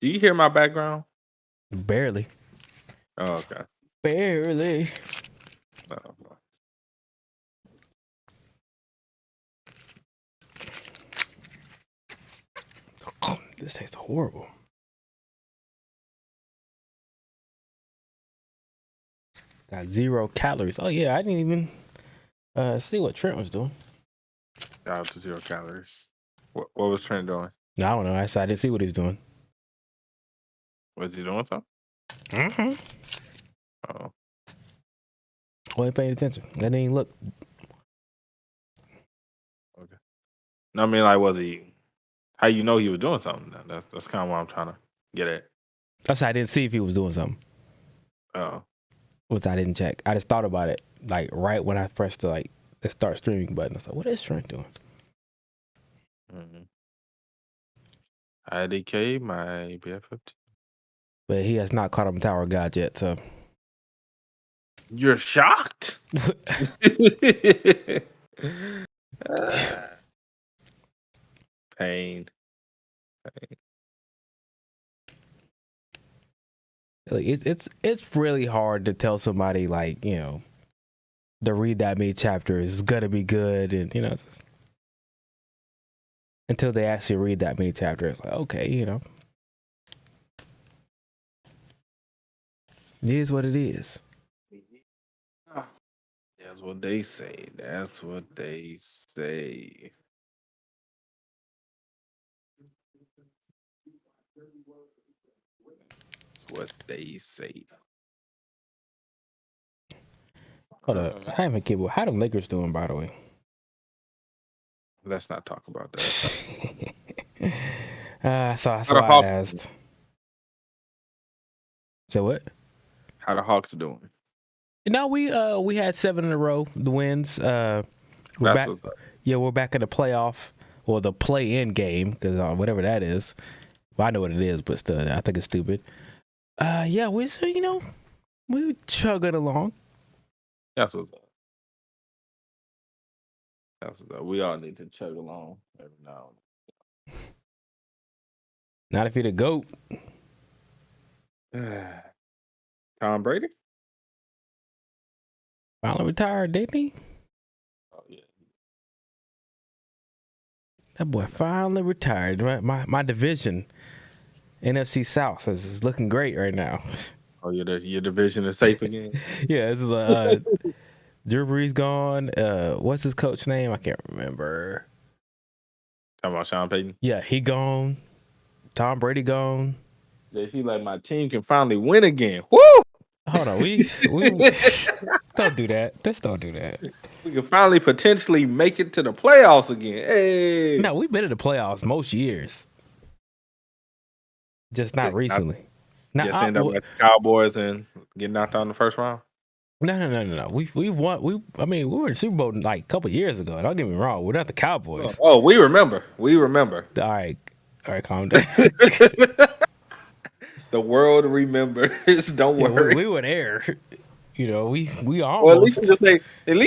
Do you hear my background? Barely. Oh, okay. Barely. Oh, This tastes horrible. Got 0 calories. Oh yeah, I didn't even see what Trent was doing. Shout out to 0 calories. What was Trent doing? I don't know. I didn't see what he was doing. Was he doing something? Mm-hmm. Oh. I ain't paying attention. I didn't even look. Okay. No, I mean, like, was he? How you know he was doing something? That's kind of what I'm trying to get at. That's why I didn't see if he was doing something. Oh. Which I didn't check. I just thought about it like right when I pressed the start streaming button. I was like, what is Trent doing? Mm-hmm. IDK, my BFF. But he has not caught up in Tower of God yet, so. You're shocked? Pain. Like it's really hard to tell somebody like, you know, to read that many chapters is gonna be good, and you know, until they actually read that many chapters, like okay, you know, it is what it is. That's what they say. That's what they say. That's what they say. Hold up, I haven't kibble. How them Lakers doing, by the way? Let's not talk about that. So that's why I asked. So what? How the Hawks doing? No, we had 7 in a row. The wins. We're back. Yeah, we're back in the playoff or the play-in game because whatever that is. Well, I know what it is, but still, I think it's stupid. Yeah, we chugging along. That's what's up. That's what's up. We all need to chug along every now and then. Not if you're the GOAT. Tom Brady? Finally retired, didn't he? Oh, yeah. That boy finally retired. My division, NFC South, is looking great right now. Oh, your division is safe again? Yeah, this is Drew Brees gone. What's his coach name? I can't remember. Talking about Sean Payton? Yeah, he gone. Tom Brady gone. JC, like, my team can finally win again. Woo! Hold on, we don't do that. Let's don't do that. We can finally potentially make it to the playoffs again. Hey, no, we've been in the playoffs most years, just not recently. Just end up like the Cowboys and get knocked out in the first round. No. We won. I mean, we were in the Super Bowl like a couple years ago. Don't get me wrong. We're not the Cowboys. Oh, we remember. All right, calm down. The world remembers. Don't worry. We were there. You know, we almost. Well, at least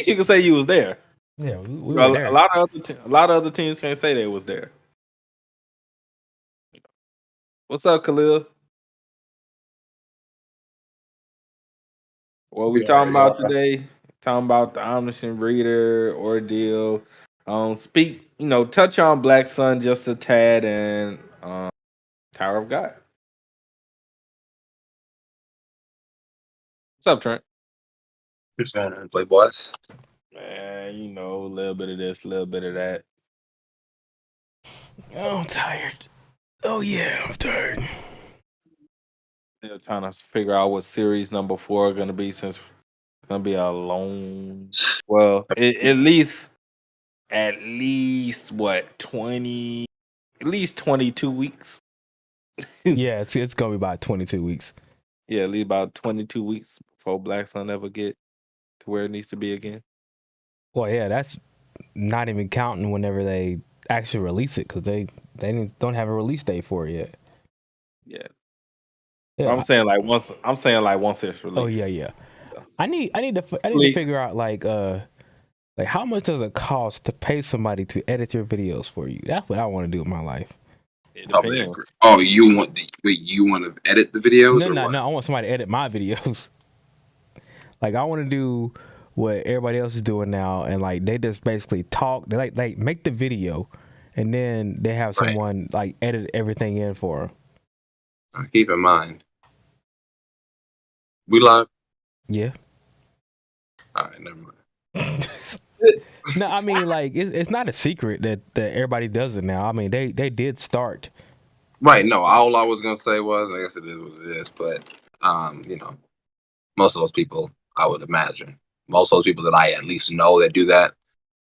you can say you was there. Yeah, we were there. A lot of other teams can't say they was there. What's up, Khalil? What we talking about today? Talking about the Omniscient Reader ordeal. Touch on Black Sun just a tad and Tower of God. What's up, Trent? Who's going to play boys? Man, a little bit of this, a little bit of that. Oh, I'm tired. Oh yeah, I'm tired. Still trying to figure out what series number 4 is going to be, since it's going to be a long. Well, at least what 20? At least 22 weeks. Yeah, it's going to be about 22 weeks. Yeah, at least about 22 weeks before Black Sun ever get to where it needs to be again. Well, yeah, that's not even counting whenever they actually release it, because they don't have a release date for it yet. Yeah. Yeah, I'm saying like once it's released. Oh yeah. I need to figure out like how much does it cost to pay somebody to edit your videos for you? That's what I want to do in my life. It depends. Oh, you want to edit the videos? No. I want somebody to edit my videos. Like I want to do what everybody else is doing now, and like they just basically talk. They like make the video, and then they have someone like edit everything in for them. Keep in mind, we live. Yeah. All right, never mind. No, I mean like it's not a secret that everybody does it now. I mean they did start. Right. No, all I was gonna say was, I guess it is what it is, but most of those people, I would imagine, most of those people that I at least know that do that,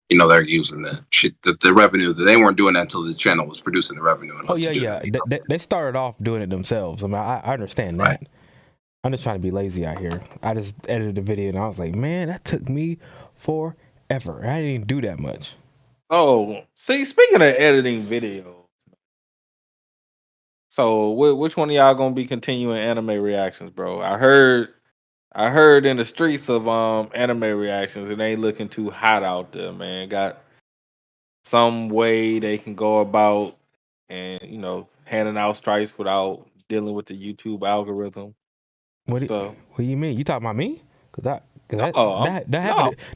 they're using the revenue. They weren't doing that until the channel was producing the revenue. Oh yeah. They started off doing it themselves. I mean, I understand that. Right. I'm just trying to be lazy out here. I just edited the video and I was like, man, that took me forever. I didn't even do that much. Oh, see, speaking of editing video, so which one of y'all gonna be continuing anime reactions, bro? I heard in the streets of anime reactions, it ain't looking too hot out there, man. Got some way they can go about and handing out strikes without dealing with the YouTube algorithm. What do you mean? You talking about me? That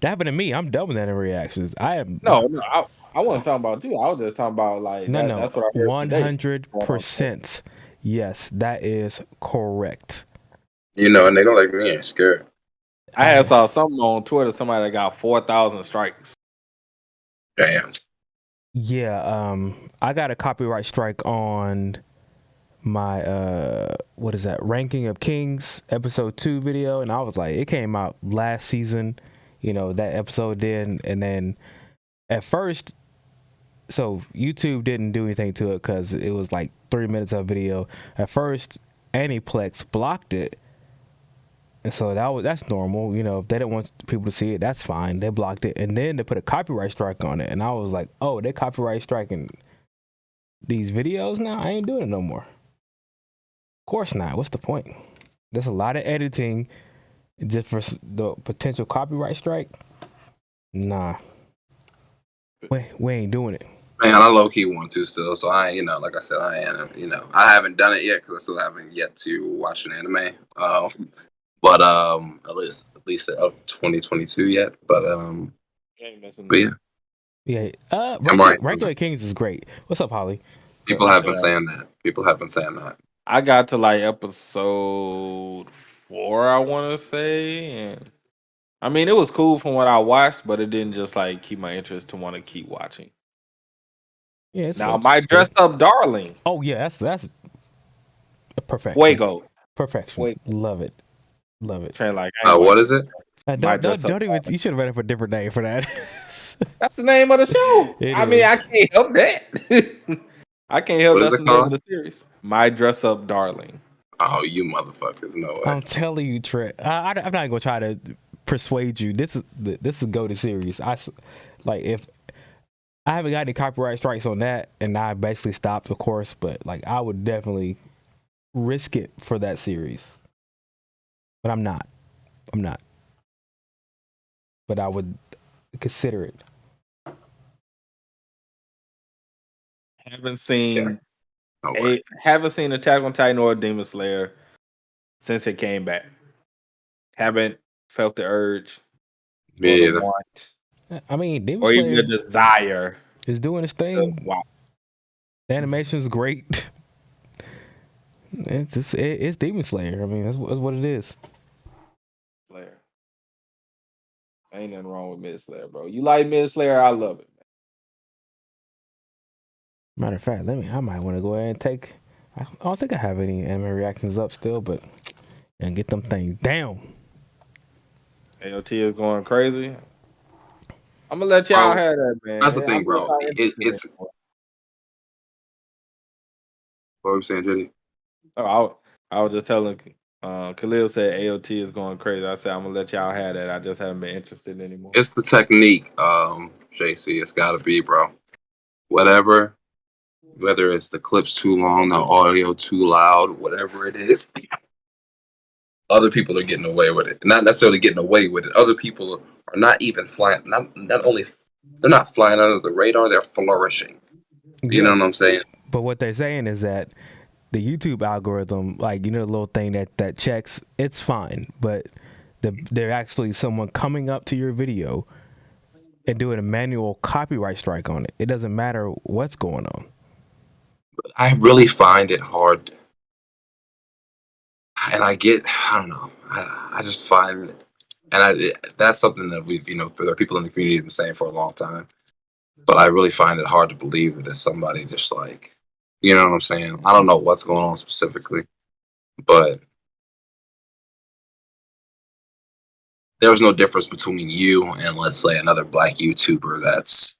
happened to me. I'm done with that in reactions. I am I wasn't talking about you. I was just talking about like that's what I heard. 100%. Yes, that is correct. And they don't like me. I'm scared. I had saw something on Twitter. Somebody that got 4,000 strikes. Damn. Yeah. I got a copyright strike on my Ranking of Kings episode 2 video, and I was like, it came out last season. That episode did, and then at first, so YouTube didn't do anything to it because it was like 3 minutes of video. At first, Aniplex blocked it. And so that's normal, if they didn't want people to see it, that's fine. They blocked it, and then they put a copyright strike on it, and I was like, oh, they copyright striking these videos now? I ain't doing it no more. Of course not. What's the point? There's a lot of editing just for the potential copyright strike. Nah, we ain't doing it. Man, I low key want to still, so I, like I said, I am, I haven't done it yet because I still haven't yet to watch an anime. But at least of 2022 yet. But yeah. Regular Kings is great. What's up, Holly? People have been saying that. I got to like episode 4, I want to say, and I mean it was cool from what I watched, but it didn't just like keep my interest to want to keep watching. Yeah. Now my dressed up darling. Oh yeah, that's perfect. Fuego. Perfection. Love it. Trent, like, what is it? Don't even. You should have read up a different name for that. That's the name of the show. I can't help that. I can't help that's the name of the series. My Dress Up Darling. Oh, you motherfuckers! No way. I'm telling you, Trent. I'm not gonna try to persuade you. This is go to series. If I haven't got any copyright strikes on that, and I basically stopped, of course. But like, I would definitely risk it for that series. But I'm not. But I would consider it. Haven't seen Attack on Titan or Demon Slayer since it came back. Haven't felt the urge. Yeah. I mean, Demon or Slayer even a desire. Is doing its thing. Wow. The animation is great. It's Demon Slayer. I mean, that's what it is. Slayer. Ain't nothing wrong with Mid Slayer, bro. You like Mid Slayer? I love it. Matter of fact, I might want to go ahead and take. I don't think I have any anime reactions up still, but and get them things down. AOT is going crazy. I'm gonna let y'all have that, man. That's the thing, bro. It's what were you saying, Jetty? Oh, I was just telling Khalil said AOT is going crazy. I said I'm gonna let y'all have that. I just haven't been interested anymore. It's the technique, JC. It's gotta be, bro. Whatever. Whether it's the clips too long, the audio too loud, whatever it is, other people are getting away with it. Not necessarily getting away with it. Other people are not even flying. Not only they're not flying under the radar, they're flourishing. You know what I'm saying? But what they're saying is that the YouTube algorithm, like the little thing that checks, it's fine. But they're actually someone coming up to your video and doing a manual copyright strike on it. It doesn't matter what's going on. I really find it hard, and I don't know. I just find, and that's something that we've, there are people in the community have been saying for a long time. But I really find it hard to believe that it's somebody just like, you know what I'm saying? I don't know what's going on specifically, but there's no difference between you and, let's say, another black YouTuber that's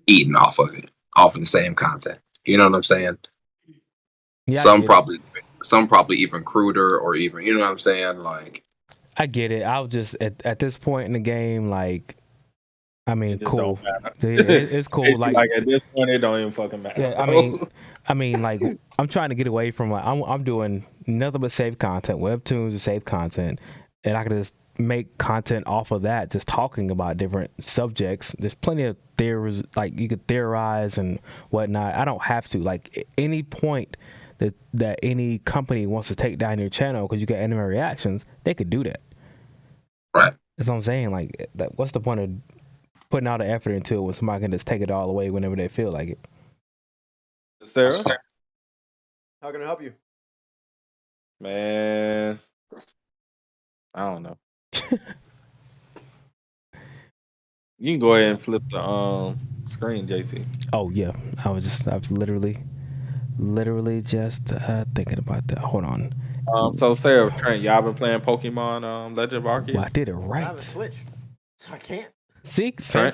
eating off of the same content. You know what I'm saying? Yeah, some probably even cruder, or even, you know what I'm saying? Like, I get it. I'll just at this point in the game, like, I mean, cool. It's cool. Like at this point, it don't even fucking matter. Yeah, I mean, like, I'm trying to get away from, like, I'm doing nothing but safe content. Webtoons is safe content, and I can just make content off of that, just talking about different subjects. There's plenty of theories, like, you could theorize and whatnot. I don't have to. Like, any point that any company wants to take down your channel because you get anime reactions, they could do that. Right. That's what I'm saying. Like, what's the point of putting all the effort into it when somebody can just take it all away whenever they feel like it? Sarah? How can I help you? Man, I don't know. You can go ahead and flip the screen, JC. Oh yeah, I was literally just thinking about that. Hold on. So Sarah, Trent, y'all been playing Pokemon Legend of Arceus? Well, I did it I right. have a Switch, so I can't. See, same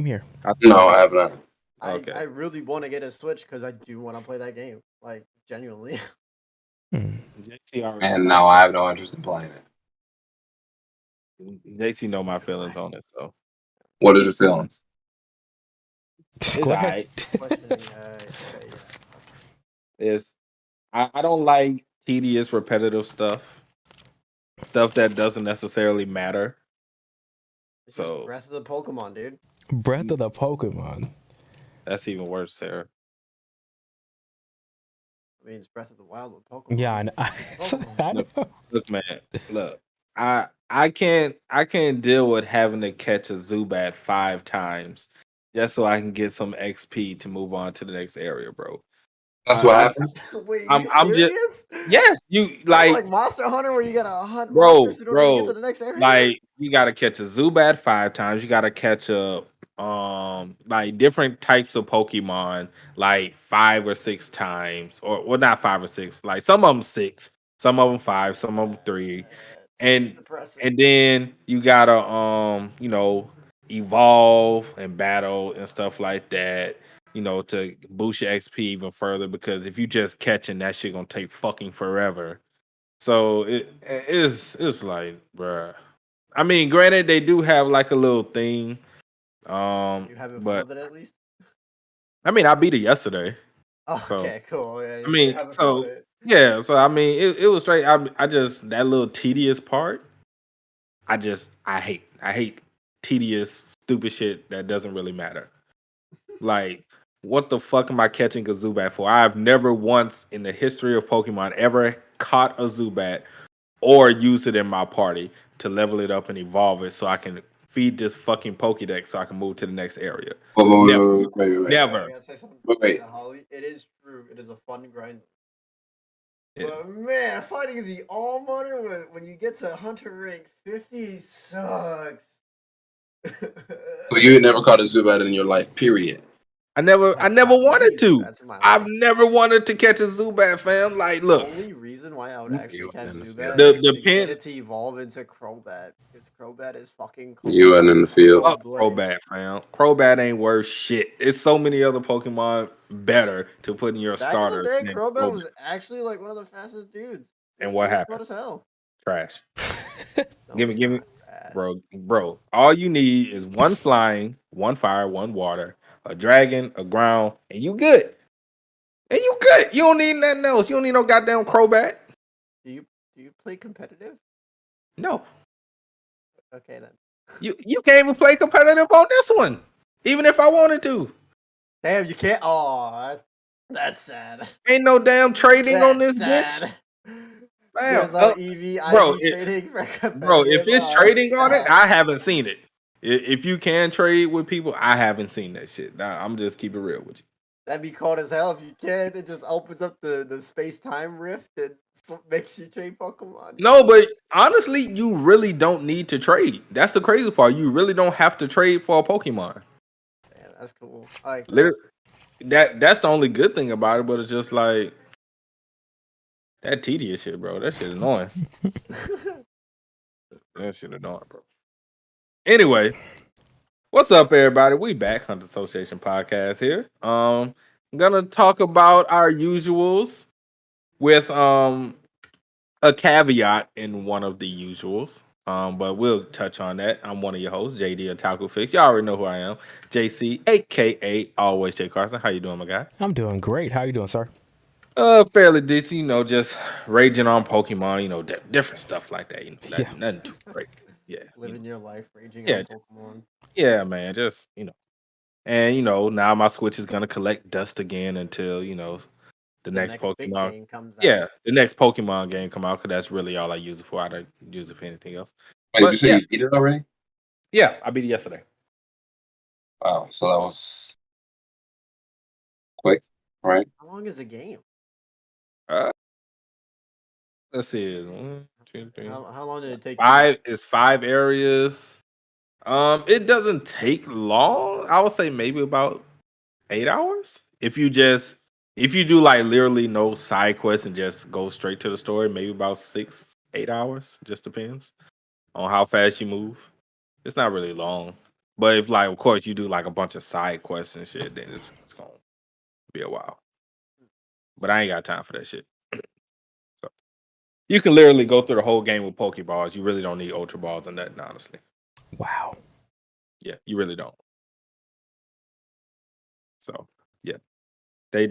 here. No, I have not. Okay. I really want to get a Switch because I do want to play that game, like, genuinely. JC already And now I have no interest in playing it. JC know my feelings on it, so. What is your feelings? Go ahead. Questioning, I don't like tedious, repetitive stuff that doesn't necessarily matter. It's So just Breath of the Pokemon, dude. Breath of the Pokemon. That's even worse, Sarah. I mean, it's Breath of the Wild with Pokemon. Yeah, I know. Look, man. Look, I can't deal with having to catch a Zubat 5 times just so I can get some XP to move on to the next area, bro. That's what happens. Wait, I'm serious? Yes, you like Monster Hunter, where you gotta hunt bro, monsters in order to get to the next area. like you gotta catch a Zubat 5 times. You gotta catch a like different types of Pokemon like 5 or 6 times, or well, not 5 or 6. Like some of them 6, some of them 5, some of them 3, and then you gotta evolve and battle and stuff like that. To boost your XP even further, because if you just catching that shit gonna take fucking forever. So it's like, bruh. I mean, granted, they do have like a little thing. You haven't followed it at least? I mean, I beat it yesterday. Oh, so, okay, cool. Yeah, I mean, so I mean, it was straight. I just, that little tedious part. I hate tedious, stupid shit that doesn't really matter. Like, what the fuck am I catching a Zubat for? I've never once in the history of Pokemon ever caught a Zubat or used it in my party to level it up and evolve it so I can feed this fucking Pokédex so I can move to the next area. Wait. Never. I gotta say something. Wait. Holly, it is true. It is a fun grind. Yeah. But man, fighting the All-Mother when you get to Hunter rank 50 sucks. So you never caught a Zubat in your life, period? I never wanted to. That's my I've never wanted to catch a Zubat, fam. Like, look. The only reason why I would actually catch Zubat The is to get it to evolve into Crobat. Because Crobat is fucking cool. You went in the field. Fuck Crobat, fam. Crobat ain't worth shit. There's so many other Pokemon better to put in your starter. Back in the day, Crobat was actually like one of the fastest dudes. And what happened? As hell. Trash. Give me, bro. All you need is one flying, one fire, one water, a dragon, a ground, and you good. You don't need nothing else. You don't need no goddamn Crobat. Do you play competitive? No. Okay then. You can't even play competitive on this one, even if I wanted to. Damn, you can't. Oh, That's sad. Ain't no damn trading on this bitch. There's no EV, bro, IV trading for bro, if competitive. it's trading on it, I haven't seen it. If you can trade with people, I haven't seen that shit. Nah, I'm just keep it real with you. That'd be cold as hell if you can. It just opens up the space-time rift and makes you trade Pokemon. No, but honestly, you really don't need to trade. That's the crazy part. You really don't have to trade for a Pokemon. Yeah, that's cool. I like that. Literally, that's the only good thing about it, but it's just like that tedious shit, bro. That shit annoying. That shit annoying, bro. Anyway, what's up, everybody? We back, Hunter Association Podcast here. I'm gonna talk about our usuals with a caveat in one of the usuals. But we'll touch on that. I'm one of your hosts, JD TheOtakuFix. Y'all already know who I am. JC, aka alwaysjcarson. How you doing, my guy? I'm doing great. How you doing, sir? Fairly decent, just raging on Pokemon, different stuff like that, nothing too great. Yeah. Living your life raging Yeah. on Pokemon. Yeah, man, just, And, now my Switch is going to collect dust again until, the next Pokemon big game comes out. Yeah, the next Pokemon game come out, because that's really all I use it for. I don't use it for anything else. Wait, did you say you beat it already? Yeah, I beat it yesterday. Wow, so that was quick, right? How long is the game? Let's see. It's 1, 2, 3. How long did it take? 5 is 5 areas. It doesn't take long. I would say maybe about 8 hours. If you do like literally no side quests and just go straight to the story, maybe about 6-8 hours. Just depends on how fast you move. It's not really long. But if of course you do like a bunch of side quests and shit, then it's gonna be a while. But I ain't got time for that shit. So you can literally go through the whole game with Pokeballs. You really don't need Ultra Balls and nothing, honestly. Wow. Yeah, you really don't. So yeah. They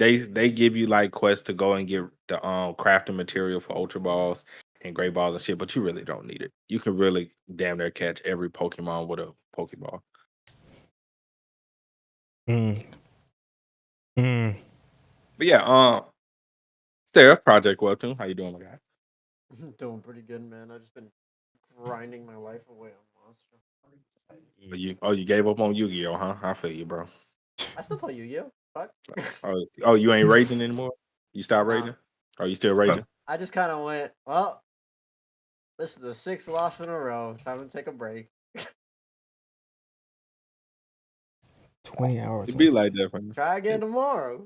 give you like quests to go and get the crafting material for Ultra Balls and Great Balls and shit, but you really don't need it. You can really damn near catch every Pokemon with a Pokeball. But yeah, Seraph, Project Webtoon, how you doing, my guy? I'm doing pretty good, man. I've just been grinding my life away on Monster. You gave up on Yu-Gi-Oh, huh? I feel you, bro. I still play Yu-Gi-Oh. Fuck. Oh, you ain't raging anymore? You stopped raging? Are you still raging? I just kind of went, well, this is the 6th loss in a row. Time to take a break. 20 hours. It'd be like that for me. Try again tomorrow.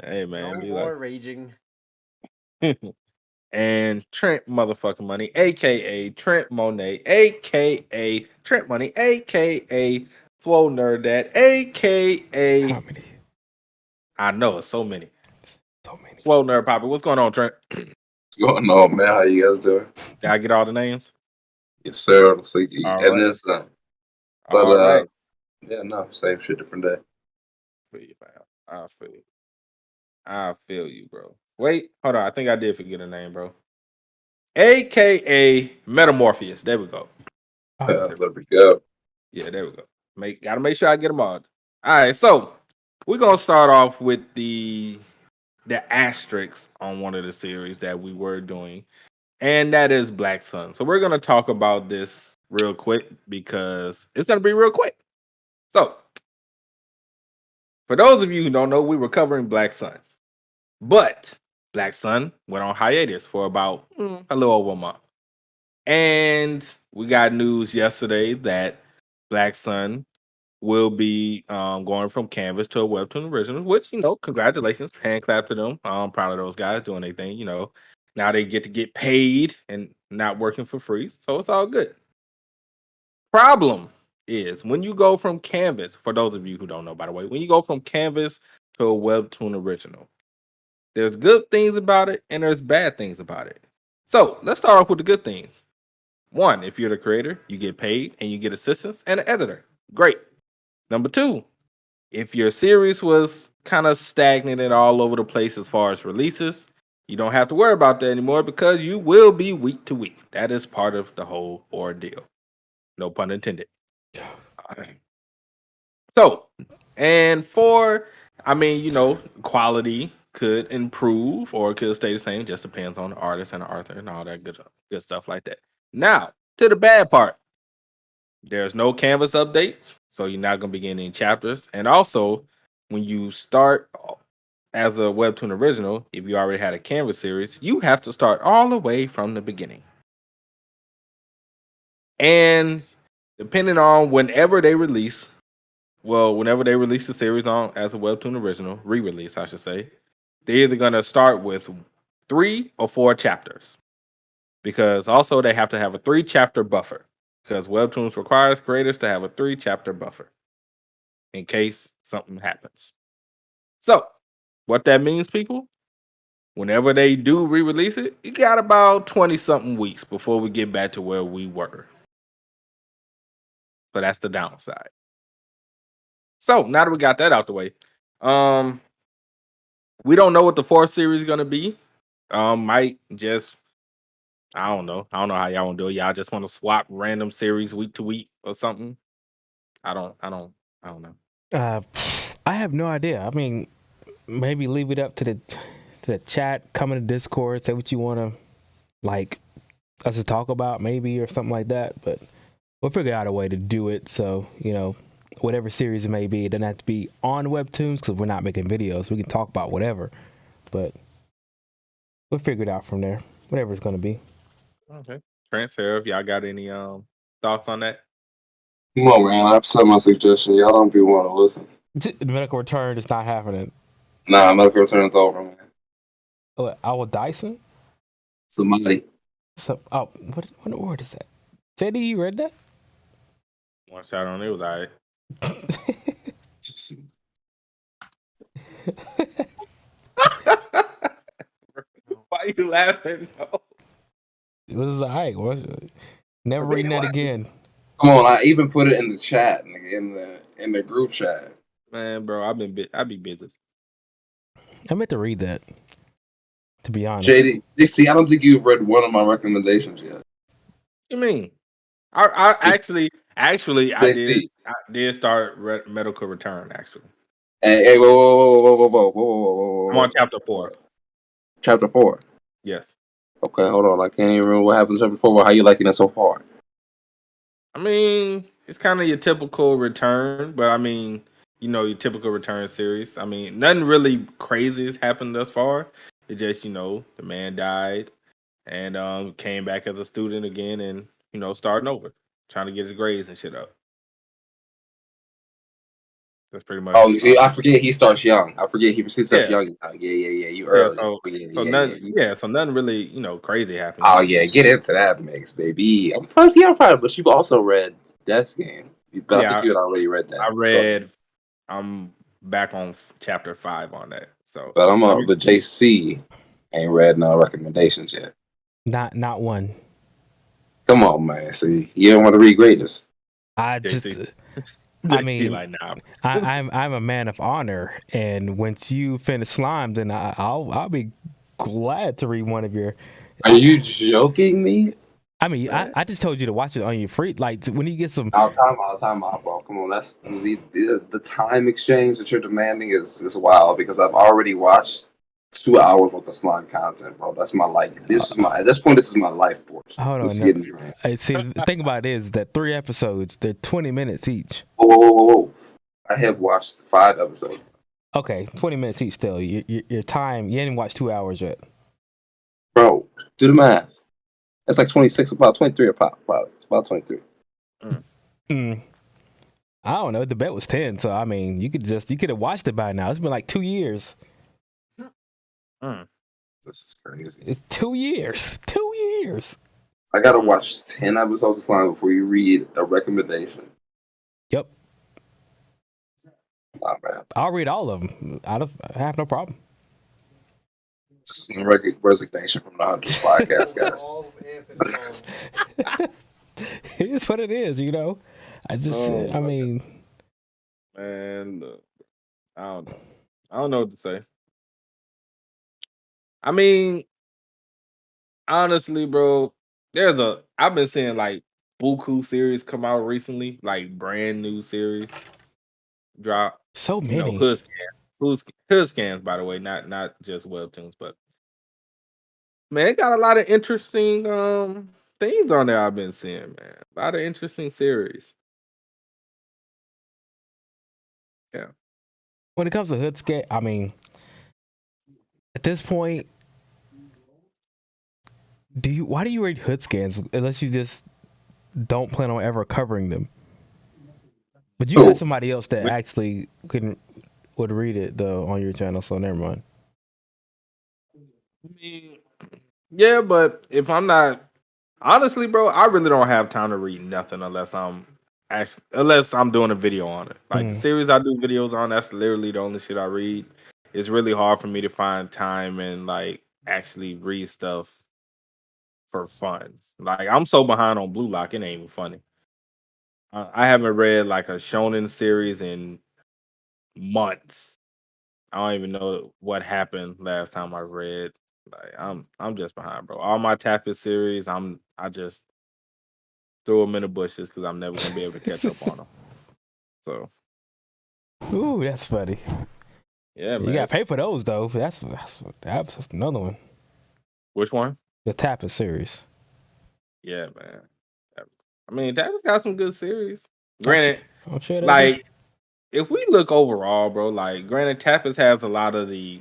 Hey, man. No more raging. And Trent motherfucking Money, a.k.a. Trent Monet, a.k.a. Trent Money, a.k.a. Swole Nerd Dad, a.k.a. How many? I know, it's so many. So many. Swole Nerd Poppy, what's going on, Trent? What's going on, man? How you guys doing? Did I get all the names? Yes, sir. Looks like you All then some. But all right. Yeah, no, same shit, different day. I feel you, bro. Wait, hold on. I think I did forget a name, bro. AKA Metamorpheus. There we go. There we go. Yeah, there we go. Gotta make sure I get them on. All right, so we're gonna start off with the asterisks on one of the series that we were doing, and that is Black Sun. So we're gonna talk about this real quick because it's gonna be real quick. So for those of you who don't know, we were covering Black Sun, but Black Sun went on hiatus for about a little over a month. And we got news yesterday that Black Sun will be going from Canvas to a Webtoon original, which, congratulations. Hand clap to them. I'm proud of those guys doing their thing. Now they get to get paid and not working for free. So it's all good. Problem is when you go from Canvas, for those of you who don't know, by the way, when you go from Canvas to a Webtoon original, there's good things about it and there's bad things about it. So let's start off with the good things. 1, if you're the creator, you get paid and you get assistance and an editor. Great. Number 2, if your series was kind of stagnant and all over the place as far as releases, you don't have to worry about that anymore because you will be week to week. That is part of the whole ordeal. No pun intended. So, and for I mean, quality could improve or it could stay the same. Just depends on the artist and the author and all that good stuff like that. Now, to the bad part. There's no canvas updates, so you're not going to be getting any chapters. And also, when you start as a Webtoon original, if you already had a canvas series, you have to start all the way from the beginning. And depending on whenever they release the series on as a Webtoon original, re-release, I should say, they're either going to start with 3 or 4 chapters. Because also they have to have a 3-chapter buffer. Because Webtoons requires creators to have a 3-chapter buffer in case something happens. So, what that means, people, whenever they do re-release it, you got about 20-something weeks before we get back to where we were. So that's the downside. So, now that we got that out the way, we don't know what the 4th series is going to be. Might just, I don't know how y'all want to do it. Y'all just want to swap random series week to week or something. I don't know. I have no idea. I mean, maybe leave it up to the chat, come in the Discord, say what you want to like us to talk about, maybe, or something like that. But we'll figure out a way to do it. So, whatever series it may be, it doesn't have to be on Webtoons because we're not making videos. We can talk about whatever, but we'll figure it out from there. Whatever it's going to be. Okay. Trent, Seraph, y'all got any thoughts on that? Come on, man. I've said my suggestion. Y'all don't be want to listen. The medical return is not happening. Nah, medical return's over, man. Oh, Owl Dyson? Somebody. What word is that? JD, you read that? One shot on it was all right. Why you laughing? It was all right. Never reading that again. Come on, I even put it in the chat, in the group chat. Man, bro, I be busy. I meant to read that. To be honest, JC, I don't think you've read one of my recommendations yet. What you mean? I actually I did start medical return actually. Hey, whoa. I'm on chapter 4. Chapter 4. Yes. Okay, hold on. I can't even remember what happens in chapter 4. How you liking it so far? I mean, it's kind of your typical return, but I mean, your typical return series. I mean, nothing really crazy has happened thus far. It just, the man died and came back as a student again and, starting over, trying to get his grades and shit up. That's pretty much. Oh, I forget he starts young. I forget he starts young. Yeah. You early. So nothing really, crazy happened. Oh yeah, get into that mix, baby. I'm proud, but you've also read Death's Game. But I think you had already read that. I'm back on chapter 5 on that. So, but but JC ain't read no recommendations yet. Not one. Come on, man. See, you don't want to read greatness. I mean, like, nah. I'm a man of honor, and once you finish Slime, then I'll be glad to read one of your. Are you joking me? I mean, I just told you to watch it on your free. Like when you get some. Time out, bro. Come on, that's the time exchange that you're demanding is wild because I've already watched 2 hours worth of slime content, bro. That's my life. At this point, this is my life force. Hold on. See, the thing about it is that 3 episodes, they're 20 minutes each. Whoa. I have watched 5 episodes. Okay, 20 minutes each still. Your time, you didn't watch 2 hours yet. Bro, do the math. That's like 26, about 23 probably. It's about 23. I don't know. The bet was 10, so I mean, you could have watched it by now. It's been like 2 years. This is crazy. It's 2 years. 2 years. I gotta watch 10 episodes of Slime before you read a recommendation. Yep. Not bad. I'll read all of them. I have no problem. This is my resignation from the Hunters podcast, guys. It is what it is, I mean, man, I don't know. I don't know what to say. I mean, honestly, bro, I've been seeing like buku series come out recently, like brand new series drop. So many. Hood hood scans, by the way, not just webtoons, but man, it got a lot of interesting things on there I've been seeing, man. A lot of interesting series. Yeah. When it comes to hood scan, I mean, at this point, why do you read hood scans unless you just don't plan on ever covering them? But you got somebody else that actually would read it though on your channel, so never mind. I mean, yeah, but if I'm not honestly, bro, I really don't have time to read nothing unless I'm doing a video on it. Like the series I do videos on, that's literally the only shit I read. It's really hard for me to find time and like actually read stuff for fun. Like I'm so behind on Blue Lock, it ain't even funny. I haven't read like a shonen series in months. I don't even know what happened last time I read. Like I'm just behind, bro. All my Tapestry series, I just throw them in the bushes because I'm never gonna be able to catch up on them. So, ooh, that's funny. yeah, man. You got to pay for those though. That's another one. Which one? The Tapestry series. Yeah, man. I mean, Tapestry's got some good series. Granted, I'm sure like if we look overall, bro, like granted, Tapestry has a lot of the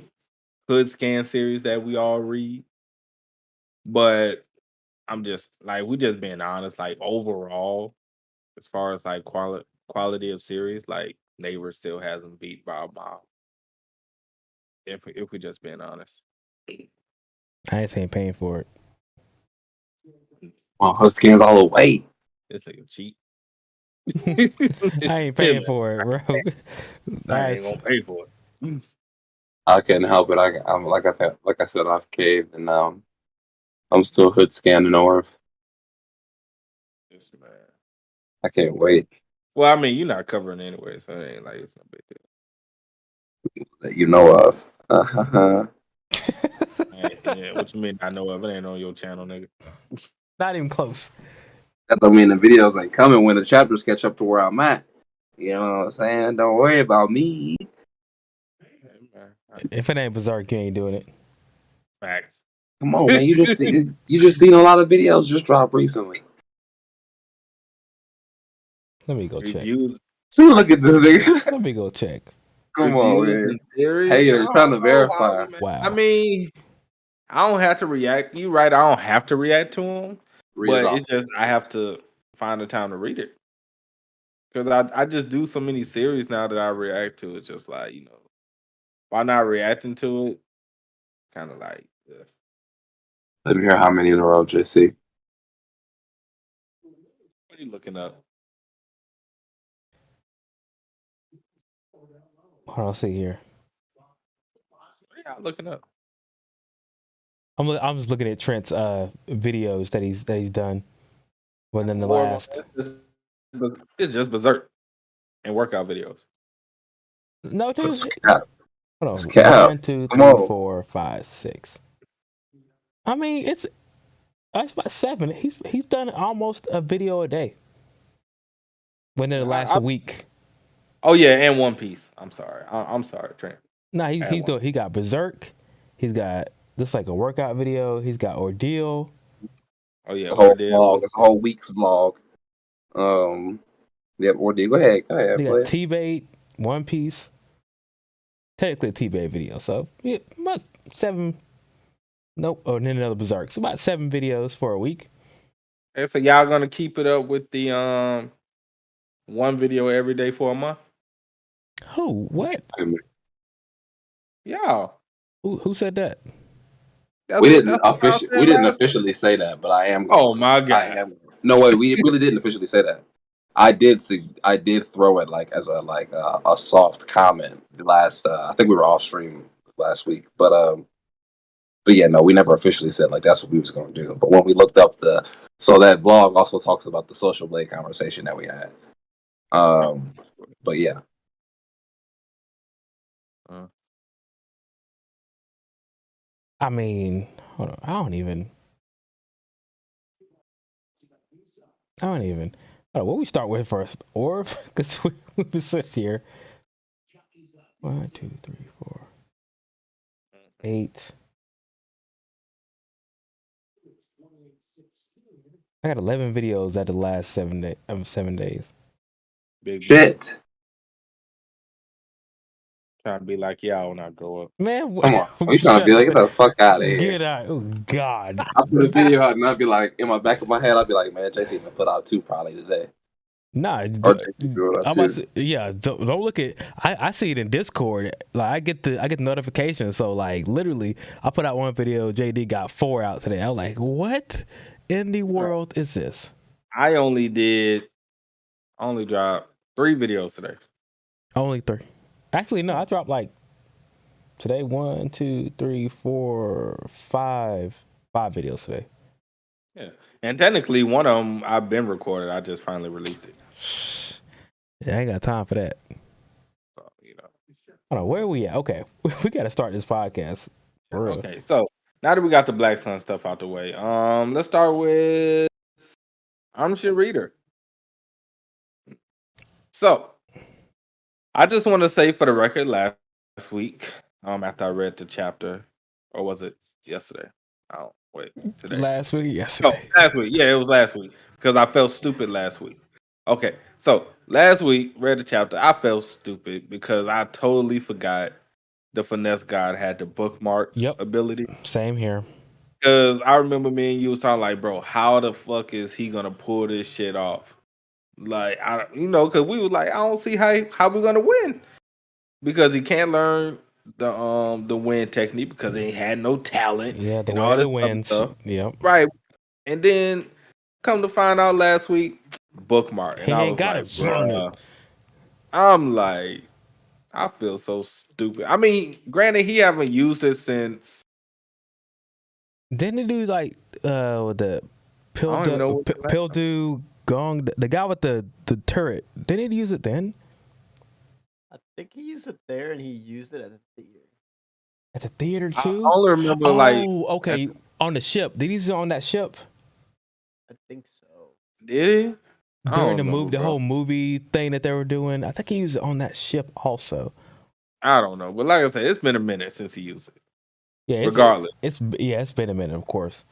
hood scan series that we all read, but I'm just like we just being honest, like overall, as far as like quality of series, like Neighbor still hasn't beat Bob Mile. If we just being honest. I ain't saying paying for it. Oh, her scans all the way. This nigga cheap. I ain't paying for it, bro. I ain't gonna pay for it. I couldn't help it. I'm like I said, I've caved, and I'm still hood scanning Orv. Yes, man. I can't wait. Well, I mean, you're not covering it anyway, so it ain't like it's no big deal. That you know of. Yeah, what you mean? I know of it ain't on your channel, nigga. Not even close. That don't mean the videos ain't coming when the chapters catch up to where I'm at. You know what I'm saying? Don't worry about me. If it ain't Berserk, you ain't doing it. Facts. Come on, man. You just seen a lot of videos just drop recently. Let me go Reviews. Check. See, look at this nigga. Let me go check. Come on, man. Hey, they're trying to verify. Wow. I mean, I don't have to react. You right? I don't have to react to them, but it's just I have to find the time to read it because I just do so many series now that I react to. It's just like why not reacting to it? Kind of like. Yeah. Let me hear how many in a row, JC. What are you looking up? Hold on, see here. What are y'all looking up? I'm just looking at Trent's videos that he's done. Within the last. It's just Berserk and workout videos. No, dude. Hold on. 1, 2, 3, 4, 5, 6. I mean, it's about 7. He's done almost a video a day. Within the last week. Oh yeah, and One Piece. I'm sorry. I'm sorry, Trent. No, he got Berserk. He's got this like a workout video. He's got Ordeal. Oh yeah, Ordeal. Vlog. It's a whole week's vlog. Yeah, Ordeal. Go ahead. He got T-Bait, One Piece. Technically a T-Bait video, so yeah, about 7. Nope. Oh, and then another Berserk. So about 7 videos for a week. Okay, so y'all gonna keep it up with the one video every day for a month? Who? What? Y'all. Who said that? We didn't officially say that, but I am. Oh my god! No way, we really didn't officially say that. I did throw it like as a soft comment last. I think we were off stream last week, but yeah, no, we never officially said like that's what we was going to do. But when we looked up so that blog also talks about the Social Blade conversation that we had. But yeah. I mean, hold on. I don't even. Hold on, what we start with first? Orb? Because we sit here. 1, 2, 3, 4, 8. I got 11 videos at the last 7 days. Big Shit. Trying to be like y'all when I grow up. Man, Come on. You trying to be like, get the fuck out of here. Get out. Oh, God. I put a video out and I'd be like, in my back of my head, I'd be like, man, JC gonna put out 2 probably today. Nah, Or JC do it out I'm 2. yeah. Don't look at. I see it in Discord. Like I get the notifications. So like literally, I put out one video. JD got 4 out today. I was like, what in the world is this? I only dropped 3 videos today. Only 3. Actually, no. I dropped like today 1, 2, 3, 4, 5 videos today. Yeah, and technically one of them I've been recorded. I just finally released it. Yeah, I ain't got time for that. So, you know. Hold on, where are we at? Okay, we got to start this podcast. For real. Okay, so now that we got the Black Sun stuff out the way, let's start with I'm Shit Reader. So I just want to say for the record, last week, after I read the chapter, or was it yesterday? Oh, wait, today. Last week, yesterday. No, last week. Yeah, it was last week because I felt stupid last week. Okay, so last week, read the chapter. I felt stupid because I totally forgot the finesse god had the bookmark ability. Same here. Because I remember me and you was talking like, bro, how the fuck is he gonna pull this shit off? Like, because we was like, I don't see how we gonna win because he can't learn the win technique because he had no talent. Yeah, the and way all of this the other wins. stuff. Yep. Right, and then come to find out last week, bookmark, and He I ain't was got like, it. bruh. I'm like, I feel so stupid. I mean, granted, he haven't used it since. Didn't he do like the Pildu Gong, the guy with the turret? Didn't he use it then? I think he used it there, and he used it at the theater. At the theater too? I only remember okay. On the ship. Did he use it on that ship? I think so. Did he? During the whole movie thing that they were doing, I think he used it on that ship also. I don't know, but like I said, it's been a minute since he used it. Yeah, regardless, it's been a minute, of course.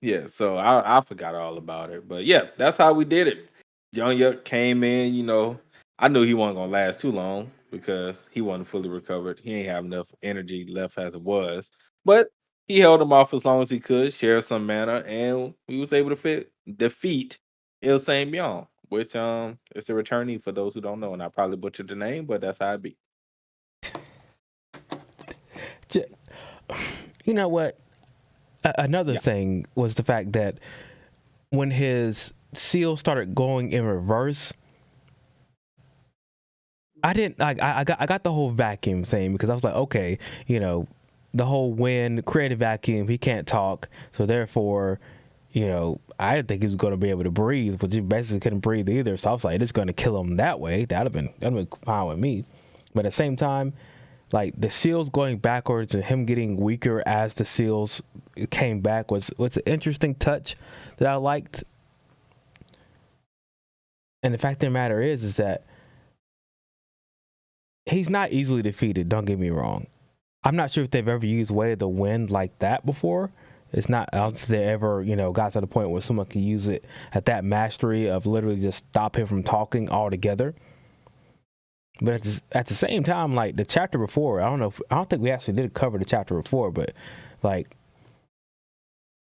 Yeah, so I forgot all about it, but yeah, that's how we did it. Young Yuck came in, I knew he wasn't gonna last too long because he wasn't fully recovered. He ain't have enough energy left as it was, but he held him off as long as he could, share some mana, and we was able to defeat Il Saint Myong, which is a returnee for those who don't know, and I probably butchered the name, but that's how it be. You know what? Another thing was the fact that when his seal started going in reverse, I didn't like. I got the whole vacuum thing because I was like, okay, the whole wind created vacuum. He can't talk, so therefore, I didn't think he was going to be able to breathe, but he basically couldn't breathe either. So I was like, it's going to kill him that way. That'd have been fine with me. But at the same time, like the seals going backwards and him getting weaker as the seals came back was an interesting touch that I liked. And the fact of the matter is that he's not easily defeated. Don't get me wrong. I'm not sure if they've ever used Way of the Wind like that before. It's not else they ever, got to the point where someone can use it at that mastery of literally just stop him from talking altogether. But at the same time, like the chapter before, I don't think we actually did cover the chapter before, but like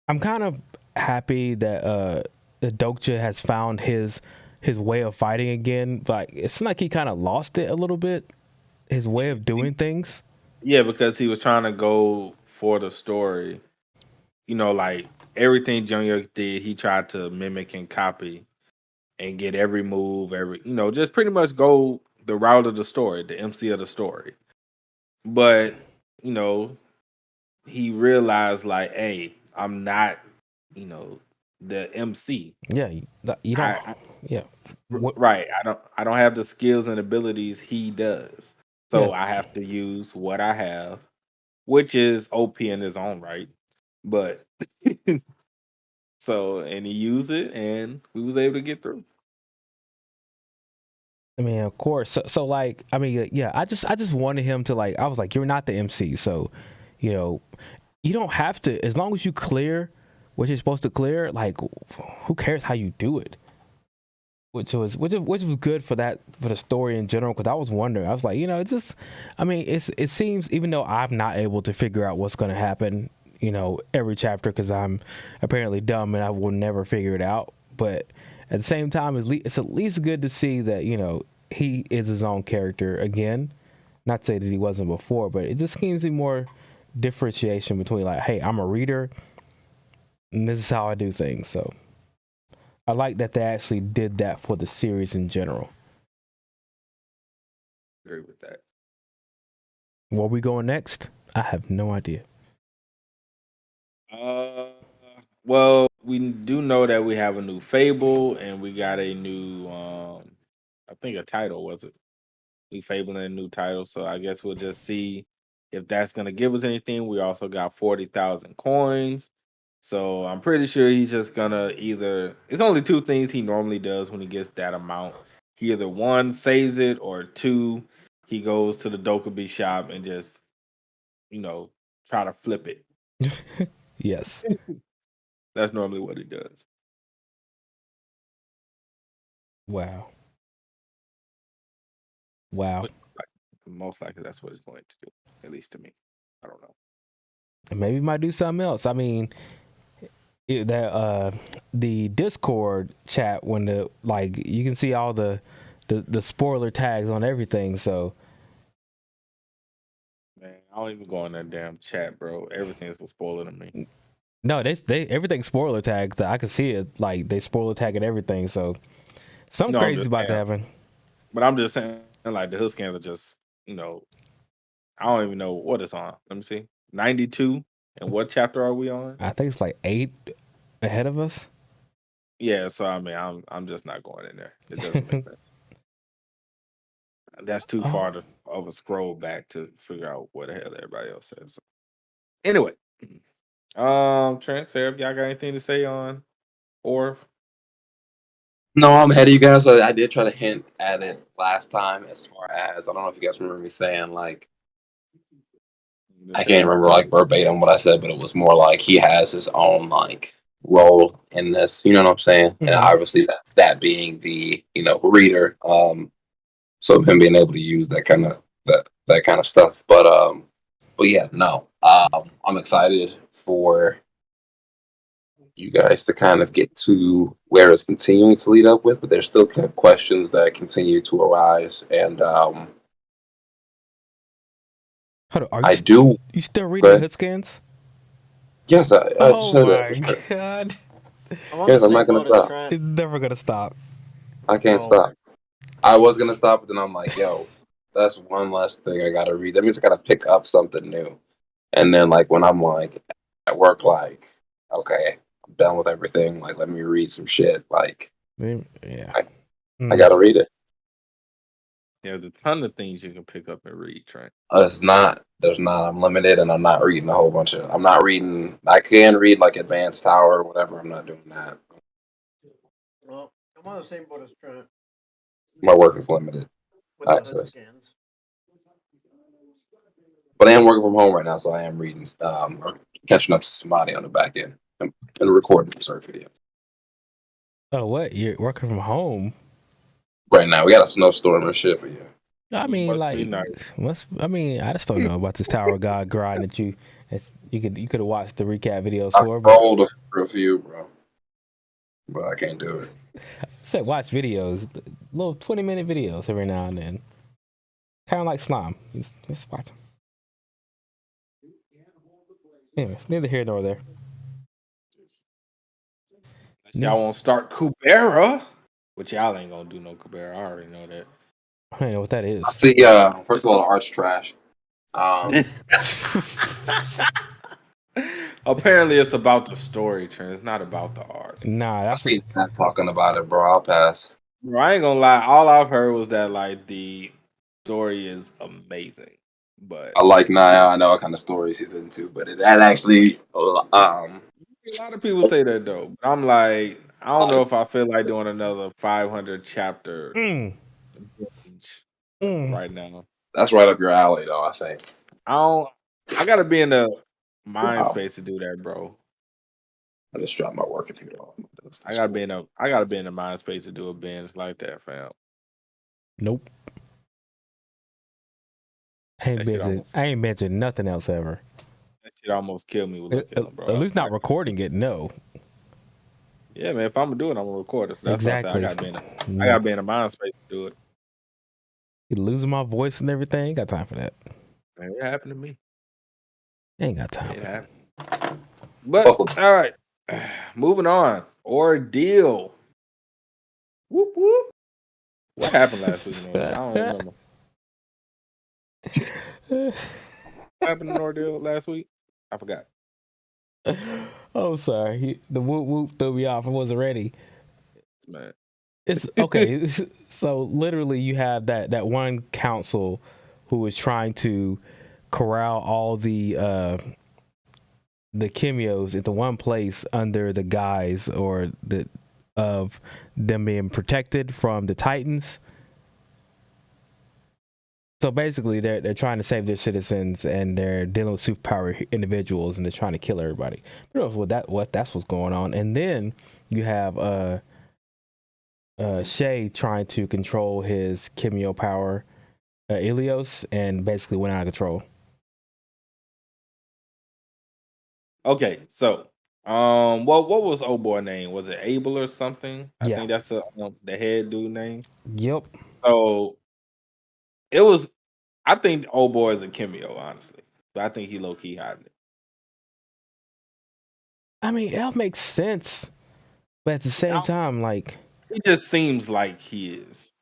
I'm kind of happy that Dokja has found his way of fighting again. Like it's like he kind of lost it a little bit, his way of doing things. Yeah, because he was trying to go for the story. Like everything Jungkook did, he tried to mimic and copy and get every move, just pretty much go the route of the story, the MC of the story. But, he realized like, hey, I'm not, the MC. Yeah, you don't. Right. I don't have the skills and abilities he does. So I have to use what I have, which is OP in his own right. But and he used it and we was able to get through. I mean, of course. So like, I mean, yeah. I just wanted him to like. I was like, you're not the MC, so you know, you don't have to. As long as you clear what you're supposed to clear, like, who cares how you do it? Which was good for the story in general. Because I was wondering, I was like, it's just, I mean, it seems, even though I'm not able to figure out what's going to happen, every chapter, because I'm apparently dumb and I will never figure it out. But at the same time, it's at least good to see that he is his own character again. Not to say that he wasn't before, but it just gives me more differentiation between like, hey, I'm a reader, and this is how I do things. So I like that they actually did that for the series in general. Agree with that. Where we going next? I have no idea. Well, we do know that we have a new Fable, and we got a new, I think a title, was it? New Fable and a new title. So I guess we'll just see if that's gonna give us anything. We also got 40,000 coins. So I'm pretty sure he's just gonna either. It's only two things he normally does when he gets that amount. He either one saves it, or two, he goes to the Dokubi shop and just, try to flip it. Yes. That's normally what he does. Wow. Most likely that's what he's going to do. At least to me. I don't know. Maybe he might do something else. I mean, the Discord chat, when you can see all the spoiler tags on everything. So, man, I don't even go in that damn chat, bro. Everything's a spoiler to me. No, they everything's spoiler tags. I can see it. Like, they spoiler tagging everything. So something crazy about to happen. But I'm just saying, like, the hood scans are just, I don't even know what it's on. Let me see. 92. And what chapter are we on? I think it's like 8 ahead of us. Yeah, so I mean, I'm just not going in there. It doesn't make sense. That's too far of a scroll back to figure out what the hell everybody else says. So, anyway, Trent, Seraph, y'all got anything to say on Orf? No, I'm ahead of you guys. I did try to hint at it last time, as far as, I don't know if you guys remember me saying, like, I can't remember like verbatim what I said, but it was more like he has his own like role in this. You know what I'm saying? Mm-hmm. And obviously that being the reader, so him being able to use that kind of stuff. But yeah, no, I'm excited for you guys to kind of get to where it's continuing to lead up with, but there's still questions that continue to arise, and you still reading hood scans? Yes, I just said that. Oh my god! Yes, I'm not gonna stop. It's never gonna stop. I can't stop. I was gonna stop, but then I'm like, yo, that's one less thing I gotta read. That means I gotta pick up something new. And then like when I'm like at work, like, okay, I'm done with everything. Like, let me read some shit. Like, yeah, I gotta read it. There's a ton of things you can pick up and read, Trent. There's not. I'm limited, and I'm not reading a whole bunch of. I'm not reading. I can read like Advanced Tower or whatever. I'm not doing that. Well, I'm on the same boat as Trent. My work is limited. With the hood scans. But I am working from home right now, so I am reading, or catching up to somebody on the back end and recording a certain video. Oh, what? You're working from home right now? We got a snowstorm and shit for you. I mean, I just don't know about this Tower of God grind that you could have watched the recap videos for. I scrolled for a few, bro, but I can't do it. I said watch videos, little 20-minute videos every now and then, kind of like slime. Just watch them. Anyways, neither here nor there. Y'all won't start Kubera, which y'all ain't gonna do no Kubera. I already know that. I don't know what that is. I see. First of all, the art's trash. Apparently, it's about the story, Trent. It's not about the art. Nah, that's not talking about it, bro. I'll pass. Bro, I ain't gonna lie. All I've heard was that like the story is amazing, but I like Naya. I know what kind of stories he's into, but that actually, a lot of people say that though. But I'm like, I don't know if I feel like doing another 500 chapter right now. That's right up your alley, though. I think. I gotta be in the mind space to do that, bro. I just dropped my work computer. I gotta be in the mind space to do a binge like that, fam. Nope. I ain't mentioned nothing else ever. That shit almost killed me with looking, bro. At least not recording it. No. Yeah, man. If I'm gonna do it, I'm gonna record it. So that's exactly. what I said. I gotta be in the mind space to do it. You losing my voice and everything. Ain't got time for that. Man, it happened to me. Ain't got time. It happened. But all right, moving on. Ordeal. Whoop whoop. What happened last week? I don't remember. What happened in Ordeal last week? I forgot. Oh, sorry. The whoop whoop threw me off. I wasn't ready. Man. It's okay. So literally, you have that one council who was trying to corral all the Kimios into one place under the guise of them being protected from the Titans. So basically, they're trying to save their citizens, and they're dealing with superpower individuals, and they're trying to kill everybody. But that's what's going on. And then you have Shea trying to control his Kimio power, Ilios, and basically went out of control. Okay, so what was old boy name? Was it Abel or something? I think that's the head dude name. Yep. So it was. I think old boy is a Kimio, honestly, but I think he low key hiding it. I mean, it makes sense, but at the same time, like he just seems like he is.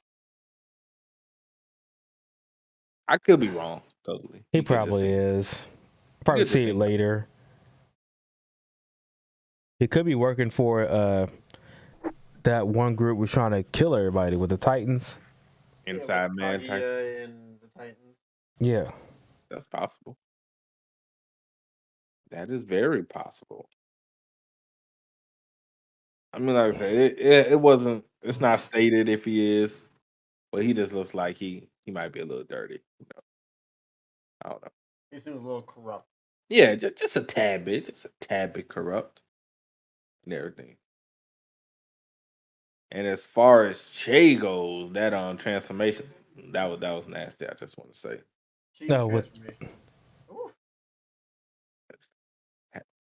I could be wrong, totally. He probably is. Probably see it later. He could be working for that one group was trying to kill everybody with the Titans. Inside Man Kaguya and the Titans. Yeah. That's possible. That is very possible. I mean, like I said, it wasn't. It's not stated if he is, but he just looks like he might be a little dirty. You know? I don't know. He seems a little corrupt. Yeah, just a tad bit corrupt, and everything. And as far as Shea goes, that transformation that was nasty. I just want to say.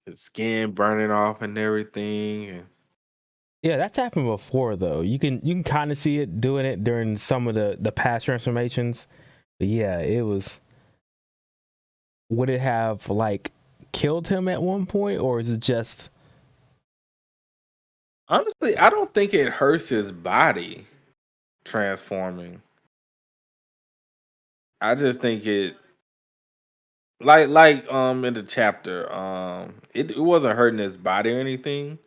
His skin burning off and everything. And yeah, that's happened before though. You can kind of see it doing it during some of the past transformations. But yeah, it was. Would it have like killed him at one point, or is it just? Honestly, I don't think it hurts his body transforming. I just think it like in the chapter, it wasn't hurting his body or anything.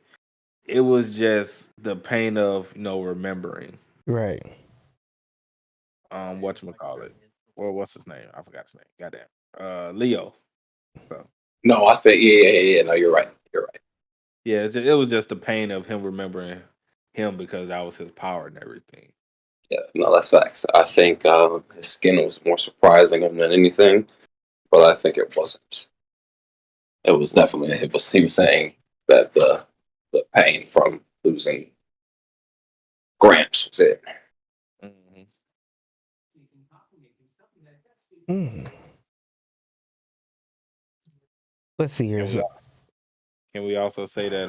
It was just the pain of remembering. Right. Whatchamacallit. Or what's his name? I forgot his name. Goddamn. Leo. So. No, I think yeah. No, you're right. Yeah, it was just the pain of him remembering him because that was his power and everything. Yeah, no, that's facts. I think his skin was more surprising than anything, but I think it wasn't. It was definitely he was saying that the pain from losing Gramps was it. Mm. Let's see here. Can we also say that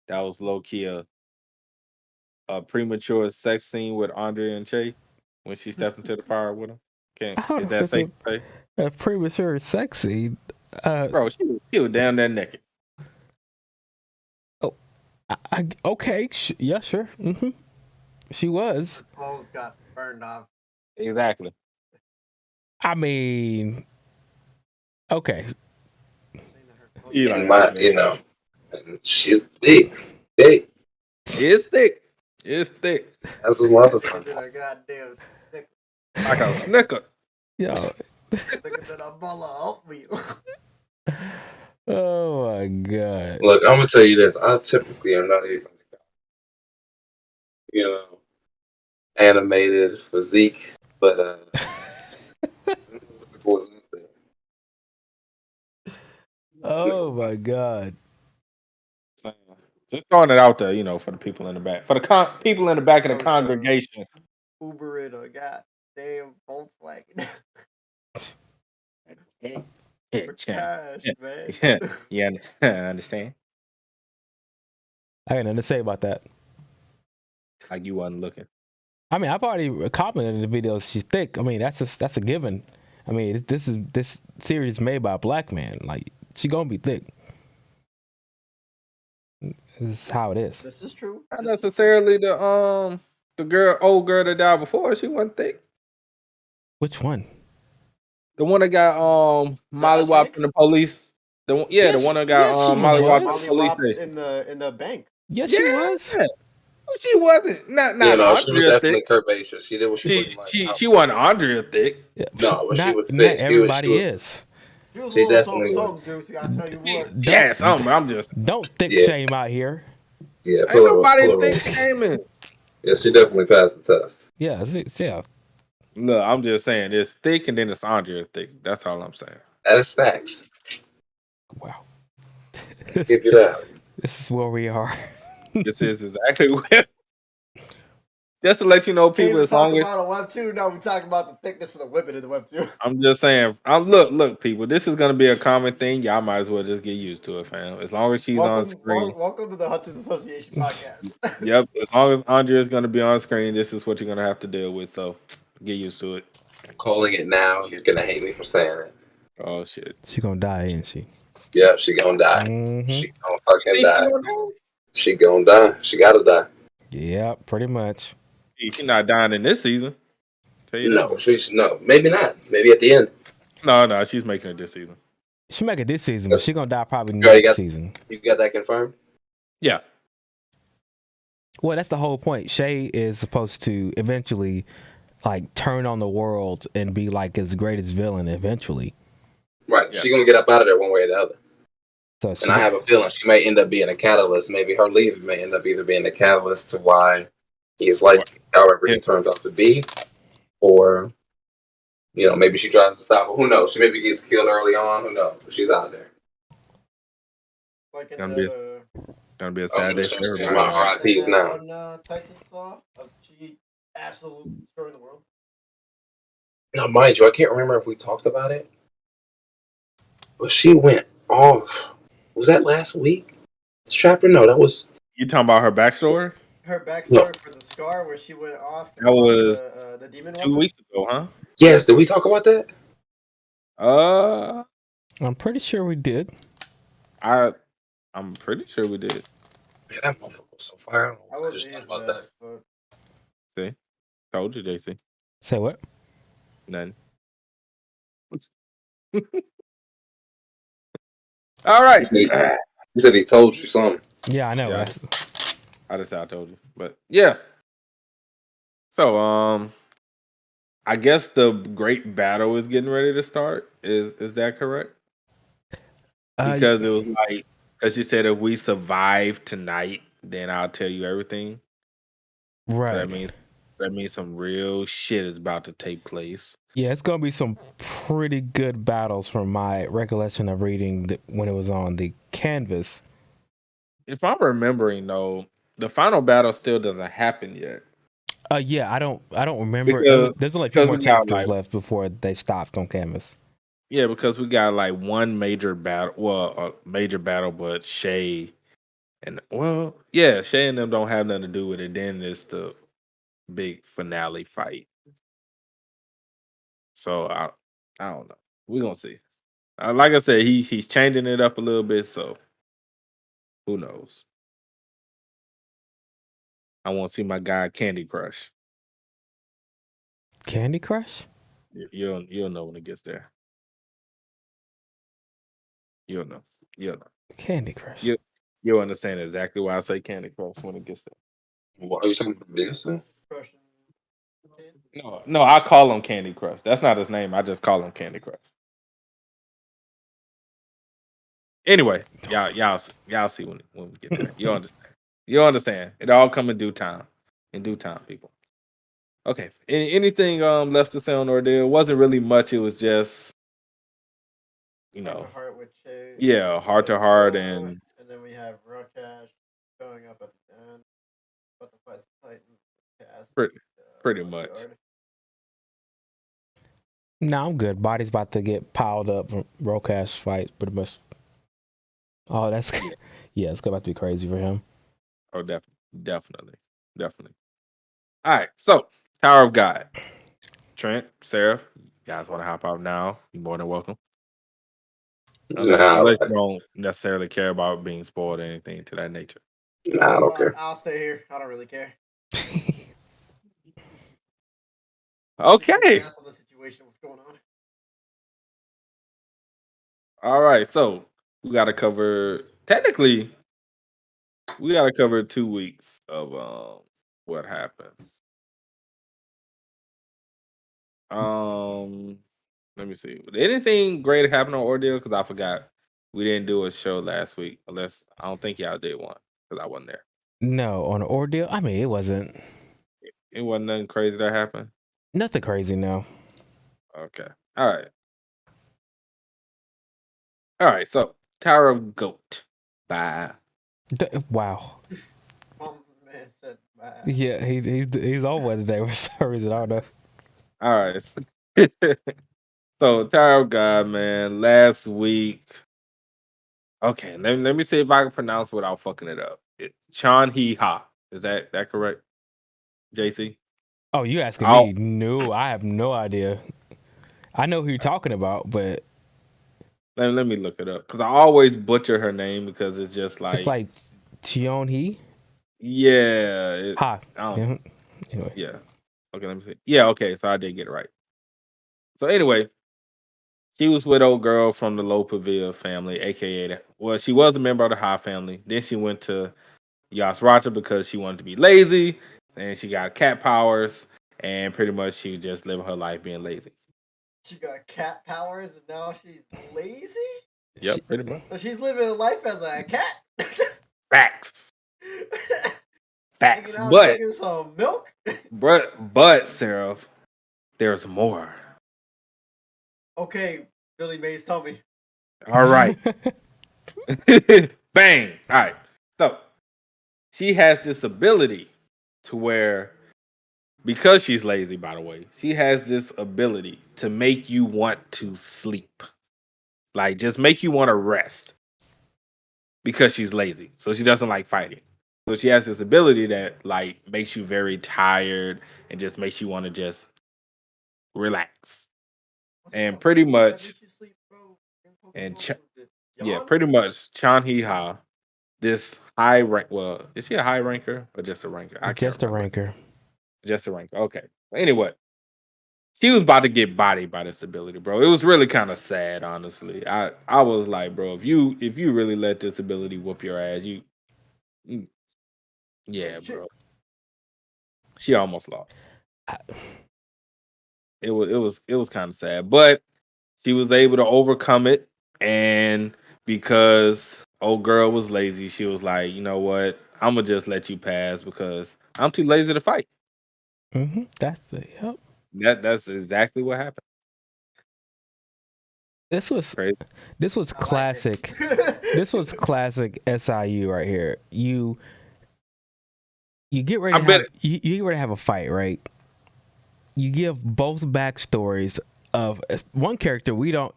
that was low key a premature sex scene with Andre and Che when she stepped into the fire with him? Is that safe to say? A premature sex scene? Bro, she was down there naked. Oh, okay. Yeah, sure. Mm-hmm. She was. Clothes got burned off. Exactly. I mean, okay. She's thick. It's thick. It's thick. That's a motherfucker. Goddamn stick. Like a snicker. Yo. Thicker than a bowl of oatmeal. Oh my god. Look, I'm gonna tell you this. I typically am not even animated physique But Oh my god! Just throwing it out there, for the people in the back, for the people in the back of the Chose to congregation. Uber in a goddamn Volkswagen. For cash, man. Yeah, I understand. I got nothing to say about that. Like you wasn't looking. I mean, I've already commented in the video. She's thick. I mean, that's a given. I mean, this series made by a black man. Like, she gonna be thick. This is how it is. This is true. Not necessarily the old girl that died before. She wasn't thick. Which one? The one that got mollywopped in the police. The one that got mollywopped in the police station. in the bank. Yes, she was. She wasn't. Not she was definitely curvaceous. She did what she wasn't Andrea thick. Yeah. No, but she was not thick. Everybody is. She definitely was. I tell you what. Yes, I'm just don't thick shame out here. Yeah, ain't nobody thick shaming. Yeah, she definitely passed the test. Yeah, yeah. Look, I'm just saying it's thick and then it's Andrea thick. That's all I'm saying. That is facts. Wow. Give you that. This is where we are. This is exactly where. Just to let you know, people, as long as about a web 2, no, we talking about the thickness of the women in the web 2. I'm just saying, look, people, this is gonna be a common thing. Y'all might as well just get used to it, fam. As long as she's on screen. Welcome to the Hunters Association podcast. Yep. As long as Andrea is gonna be on screen, this is what you're gonna have to deal with. So get used to it. I'm calling it now. You're gonna hate me for saying it. Oh shit. She gonna die, ain't she? Yeah, she gonna die. Mm-hmm. She gonna fucking die. She gonna die. She gotta die. Yeah, pretty much. She's not dying in this season. No, maybe not. Maybe at the end. No, she's making it this season. She make it this season, but she gonna die probably next season. You got that confirmed? Yeah. Well, that's the whole point. Shea is supposed to eventually, like, turn on the world and be like his greatest villain eventually. Right. Yeah. She's gonna get up out of there one way or the other. So I have a feeling she may end up being a catalyst. Maybe her leaving may end up either being a catalyst to why he is like however he turns out to be, or maybe she tries to stop him. Who knows? She maybe gets killed early on. Who knows? But she's out there. Like in gonna be a sad day for everybody. RIPs now. On Titan Claw, she absolutely destroying the world. Now, mind you, I can't remember if we talked about it, but she went off. Was that last week? This chapter? No, that was. You talking about her backstory? Her backstory for the scar, where she went off. That was the demon 2 weeks ago, huh? Yes. Did we talk about that? I'm pretty sure we did. I'm pretty sure we did. Man, that motherfucker was so fire. I just thought about that. See, told you, JC. Say what? None. All right. He said he told you something. Yeah, I know. Yeah. I just said I told you, but yeah. So, I guess the great battle is getting ready to start. Is that correct? Because it was like, as you said, if we survive tonight, then I'll tell you everything. Right. So that means some real shit is about to take place. Yeah, it's gonna be some pretty good battles from my recollection of reading when it was on the canvas. If I'm remembering, though, the final battle still doesn't happen yet. Yeah, I don't remember. There's only a few more chapters left before they stopped on canvas. Yeah, because we got like one major battle. Well, a major battle, but Shea and Shea and them don't have nothing to do with it. Then there's the big finale fight. So I don't know. We're gonna see. Like I said, he's changing it up a little bit. So who knows? I want to see my guy Candy Crush. Candy Crush? You'll know when it gets there. You'll know. Candy Crush. You'll understand exactly why I say Candy Crush when it gets there. What are you talking about? This? No, I call him Candy Crush. That's not his name. I just call him Candy Crush. Anyway, y'all see when we get there. You'll understand. It all come in due time. In due time, people. Okay. Anything left to say on Ordeal? It wasn't really much. It was just Heart to heart with Shea. yeah, heart to heart, and then we have Rukash showing up at the end. About to fight some Titan. Cast, pretty much. No, I'm good. Body's about to get piled up from Rokash fight, pretty much. Oh, that's yeah, it's about to be crazy for him. Oh, definitely. All right, so Tower of God. Trent, Seraph, you guys want to hop out now? You're more than welcome. Unless you don't necessarily care about being spoiled or anything to that nature. Nah, I don't care. I'll stay here. I don't really care. Okay. On the situation, what's going on? All right, so we got to cover. Technically, we got to cover 2 weeks of what happened. Let me see. Did anything great happen on Ordeal? Because I forgot we didn't do a show last week. Unless I don't think y'all did one because I wasn't there. No, on Ordeal. I mean, it wasn't. It wasn't nothing crazy that happened. Nothing crazy, no. Okay. All right. So Tower of Goat. Bye. Wow. Man said bye. Yeah, he's on Wednesday for some reason. I don't know. All right. So Tower of God, man. Last week. Okay, let me see if I can pronounce without fucking it up. Chan He Ha. Is that correct? JC? Oh, you asking me? No, I have no idea. I know who you're talking about, but let me look it up because I always butcher her name because it's just like it's like Cheon Hee. Yeah. Ha. Anyway. Yeah. Okay, let me see. Yeah, okay, so I did get it right. So anyway, she was with old girl from the Lopaville family, aka she was a member of the Ha family. Then she went to Yasracha because she wanted to be lazy, and she got cat powers, and pretty much she just living her life being lazy. She got cat powers, and now she's lazy. Yep, pretty much. So she's living a life as a cat. Facts. Facts, Out, but drinking some milk. but Seraph, there's more. Okay, Billy Mays, tell me. All right. Bang. All right. So she has this ability to where, because she's lazy, by the way, she has this ability to make you want to sleep. Like, just make you want to rest because she's lazy. So she doesn't like fighting. So she has this ability that like makes you very tired and just makes you want to just relax. And pretty much, pretty much Chan Hee Ha, this high rank. Well, is she a high ranker or just a ranker? I can't remember. ranker. Just a ranker. Okay. Anyway, she was about to get bodied by this ability, bro. It was really kind of sad, honestly. I was like, bro, if you really let this ability whoop your ass, yeah, bro. She almost lost. It was kind of sad, but she was able to overcome it, and because old girl was lazy, she was like, you know what? I'm gonna just let you pass because I'm too lazy to fight. Mm-hmm. That's exactly what happened. This was classic. This was classic SIU right here. You get ready you get ready to have a fight, right? You give both backstories of one character we don't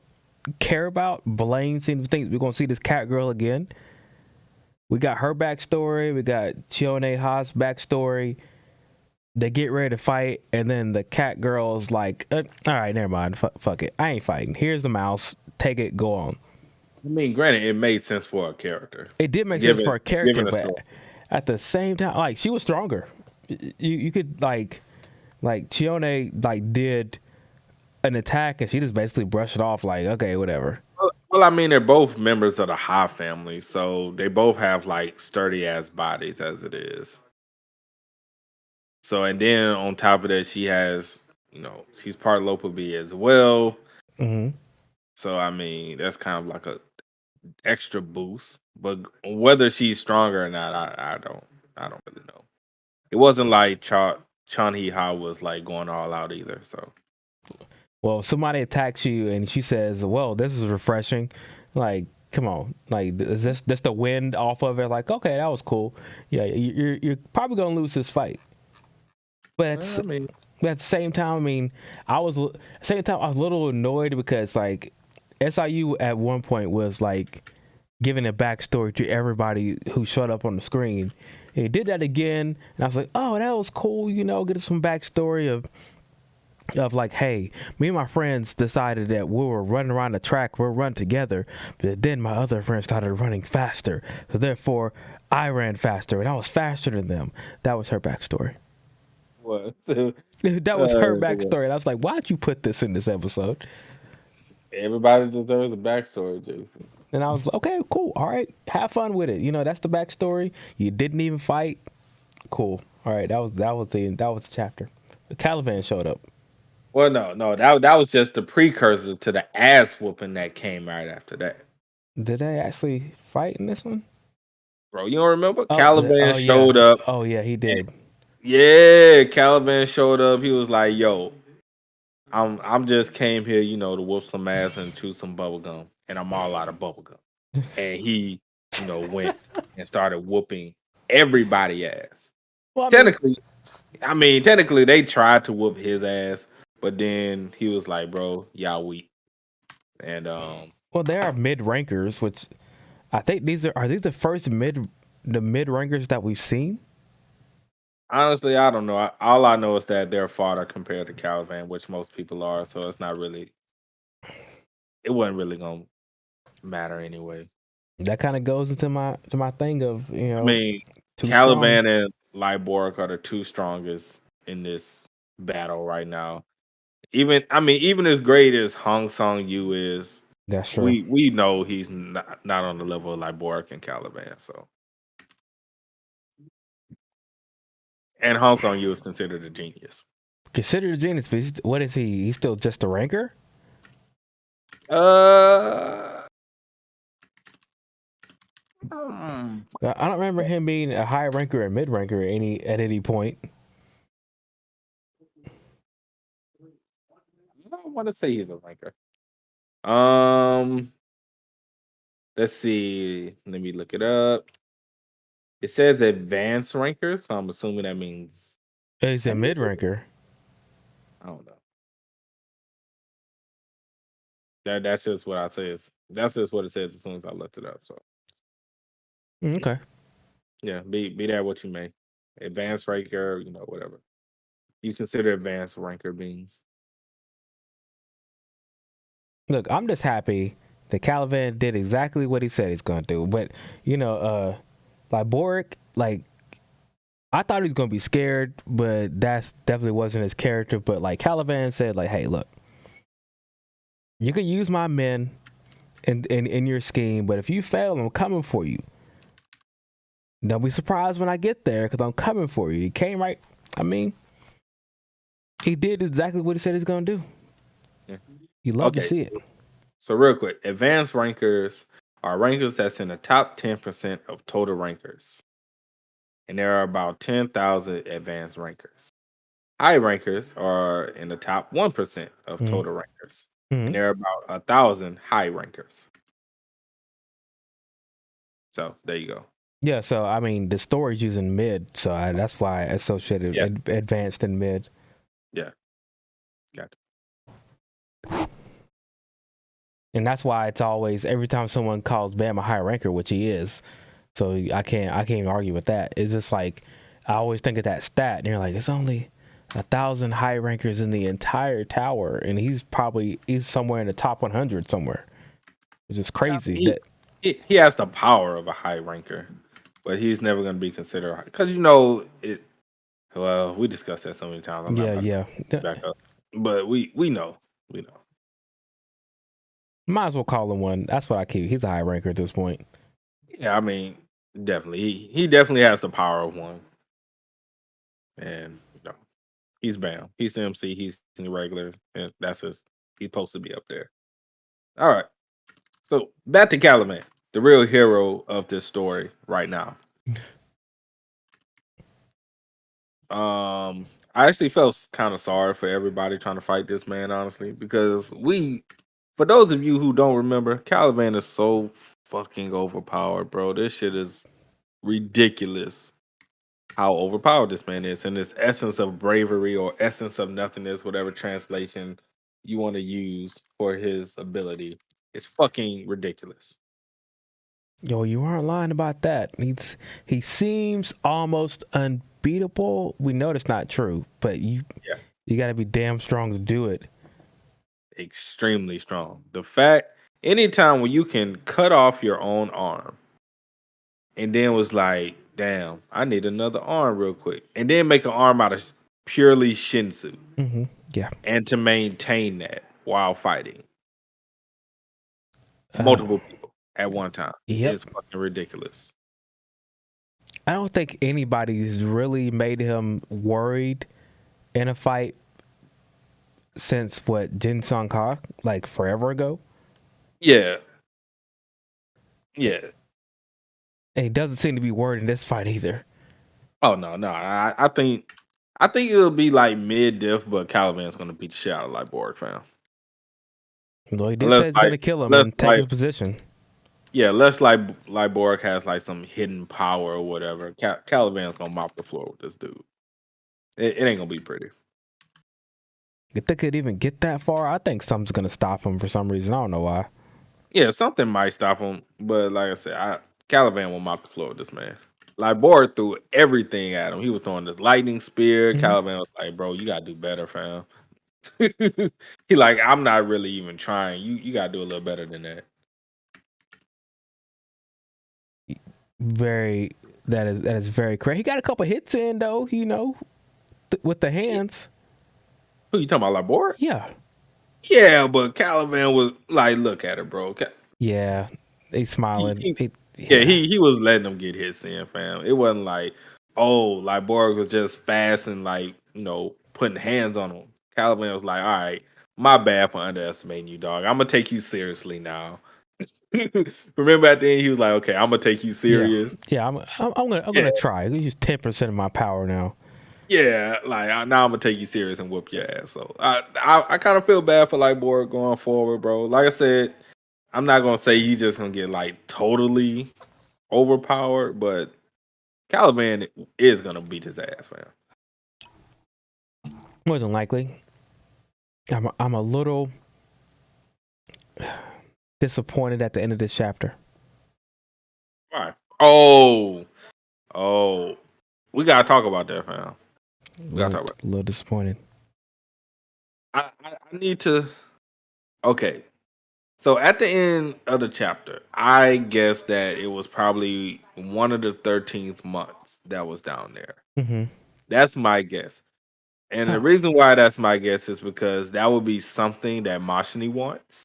care about. Blaine seems to think we're gonna see this cat girl again. We got her backstory. We got Chione Ha's backstory. They get ready to fight, and then the cat girl's like, all right, never mind. Fuck it. I ain't fighting. Here's the mouse. Take it. Go on. I mean, granted, it made sense for a character. It did make sense for a character, but at the same time, like, she was stronger. You could, like Chione, like, did an attack, and she just basically brushed it off, like, okay, whatever. Well, I mean, they're both members of the Ha family, so they both have, like, sturdy-ass bodies as it is. So, and then on top of that, she has, she's part Lopa B as well. Mm-hmm. So, I mean, that's kind of like a extra boost. But whether she's stronger or not, I don't really know. It wasn't like Chun Hee Ha was like going all out either. So, well, somebody attacks you and she says, "Well, this is refreshing." Like, come on, like is this the wind off of it? Like, okay, that was cool. Yeah, you're probably gonna lose this fight. But I mean, at the same time, I mean, I was a little annoyed because like SIU at one point was like giving a backstory to everybody who showed up on the screen. And he did that again, and I was like, oh, that was cool, you know, get some backstory of like, hey, me and my friends decided that we were running around the track, we'll run together, but then my other friends started running faster, so therefore I ran faster, and I was faster than them. That was her backstory. what? That was her backstory, and I was like, why'd you put this in this episode? Everybody deserves a backstory, Jason. And I was like, okay, cool, all right, have fun with it. You know, that's the backstory. You didn't even fight. Cool. All right, that was the chapter. The Caliban showed up. Well, no, that was just the precursor to the ass whooping that came right after that. Did they actually fight in this one? Bro, you don't remember? Caliban showed yeah. up. Oh yeah, he did. Yeah, Caliban showed up. He was like, "Yo, I'm just came here, you know, to whoop some ass and chew some bubble gum, and I'm all out of bubble gum." And he, you know, went and started whooping everybody ass. Well, technically, they tried to whoop his ass, but then he was like, "Bro, y'all weak." And well, there are mid rankers, which I think these the first mid rankers that we've seen. Honestly, I don't know. All I know is that they're fodder compared to Caliban, which most people are. So it's not really. It wasn't really gonna matter anyway. That kind of goes into my thing of, you know. I mean, Caliban and Liborg are the two strongest in this battle right now. Even as great as Hong Song Yu is, that's true. We know he's not on the level of Liborg and Caliban. So, and Hong Song Yu is considered a genius. Considered a genius, but what is he? He's still just a ranker. I don't remember him being a high ranker or mid ranker at any point. I don't want to say he's a ranker. Let's see. Let me look it up. It says advanced ranker, so I'm assuming that means he's a mid ranker. I don't know. That's just what I say. That's just what it says as soon as I looked it up. So okay. Yeah, be that what you may. Advanced ranker, you know, whatever. You consider advanced ranker being. Look, I'm just happy that Caliban did exactly what he said he's gonna do. But you know, like Boric, like I thought he was gonna be scared, but that's definitely wasn't his character. But like Caliban said, like, hey, look, you can use my men in your scheme, but if you fail, I'm coming for you. Don't be surprised when I get there, because I'm coming for you. He came right. I mean, he did exactly what he said he's gonna do. Yeah. You love to see it. So real quick, advanced rankers are rankers that's in the top 10% of total rankers. And there are about 10,000 advanced rankers. High rankers are in the top 1% of total rankers. And there are about 1,000 high rankers. So there you go. Yeah, so I mean, the story's using mid, so that's why I associated advanced and mid. Yeah. Got it. And that's why it's always, every time someone calls Bam a high ranker, which he is, so I can't even argue with that. It's just like, I always think of that stat, and you're like, it's only 1,000 high rankers in the entire tower, and he's somewhere in the top 100 somewhere, which is crazy. He has the power of a high ranker, but he's never going to be considered, because you know it. Well, we discussed that so many times. Back up, but we know. Might as well call him one. That's what I keep. He's a high ranker at this point. Yeah, I mean, definitely. He definitely has the power of one. And he's Bam. He's MC. He's regular. And he's supposed to be up there. All right. So back to Caliban, the real hero of this story right now. I actually felt kind of sorry for everybody trying to fight this man, honestly, because for those of you who don't remember, Caliban is so fucking overpowered, bro. This shit is ridiculous how overpowered this man is, and this essence of bravery or essence of nothingness, whatever translation you want to use for his ability, it's fucking ridiculous. Yo, you aren't lying about that. He seems almost unbeatable. We know that's not true, but you got to be damn strong to do it. Extremely strong. The fact, anytime when you can cut off your own arm, and then was like, damn, I need another arm real quick, and then make an arm out of purely shinsu, yeah, and to maintain that while fighting multiple people at one time is fucking ridiculous. I don't think anybody's really made him worried in a fight since Jin Sung Ka, like forever ago. Yeah. And he doesn't seem to be worried in this fight either. Oh no. I think it'll be like mid-diff, but Caliban's gonna beat the shit out of Liborg, fam. Well, he did say he's gonna kill him and take his position. Yeah, less like Liborg has like some hidden power or whatever. Caliban's gonna mop the floor with this dude. It ain't gonna be pretty. If they could even get that far, I think something's gonna stop him for some reason. I don't know why. Yeah, something might stop him, but like I said, Caliban will mop the floor with this man. Liborg threw everything at him. He was throwing this lightning spear. Caliban was like, "Bro, you gotta do better, fam." He like, "I'm not really even trying. You gotta do a little better than that." That is very correct. He got a couple hits in though, with the hands. Who you talking about, Liborg? Yeah, but Caliban was like, "Look at it, bro." Yeah, he's smiling. He was letting them get hits in, fam. It wasn't like, oh, Liborg was just fast and like, putting hands on him. Caliban was like, all right, my bad for underestimating you, dog. I'm gonna take you seriously now. Remember at the end, he was like, okay, I'm gonna take you serious. Yeah, I'm gonna try. It's just 10% of my power now. Yeah, like now I'm gonna take you serious and whoop your ass. So I kind of feel bad for Liborg going forward, bro. Like I said, I'm not gonna say he's just gonna get like totally overpowered, but Caliban is gonna beat his ass, man. More than likely. I'm a little disappointed at the end of this chapter. All right. Oh, we gotta talk about that, fam. A little disappointed. I need to. Okay. So at the end of the chapter, I guess that it was probably one of the 13th months that was down there. That's my guess. And the reason why that's my guess is because that would be something that Mashini wants.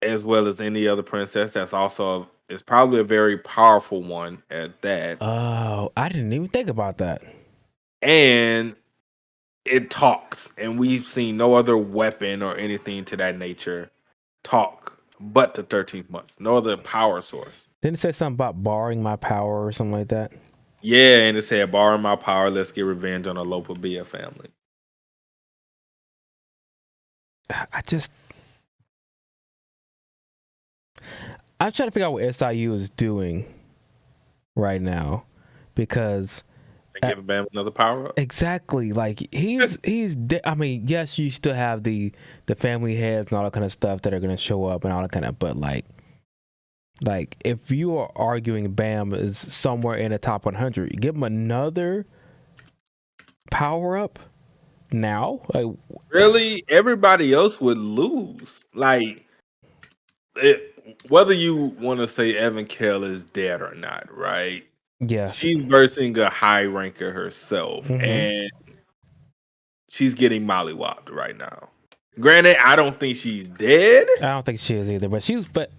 As well as any other princess. That's also is probably a very powerful one at that. Oh, I didn't even think about that. And it talks, and we've seen no other weapon or anything to that nature talk but the 13th months. No other power source. Didn't it say something about borrowing my power or something like that? Yeah, and it said, borrow my power, let's get revenge on the Lopabia family. I'm trying to figure out what SIU is doing right now, because they give Bam another power up. Exactly, like he's. I mean, yes, you still have the family heads and all that kind of stuff that are going to show up and all that kind of, but like if you are arguing Bam is somewhere in the top 100, you give him another power up now. Like, really, everybody else would lose. Like, whether you want to say Evan Kell is dead or not, right? Yeah, she's versing a high ranker herself, and she's getting mollywopped right now. Granted, I don't think she's dead. I don't think she is either, but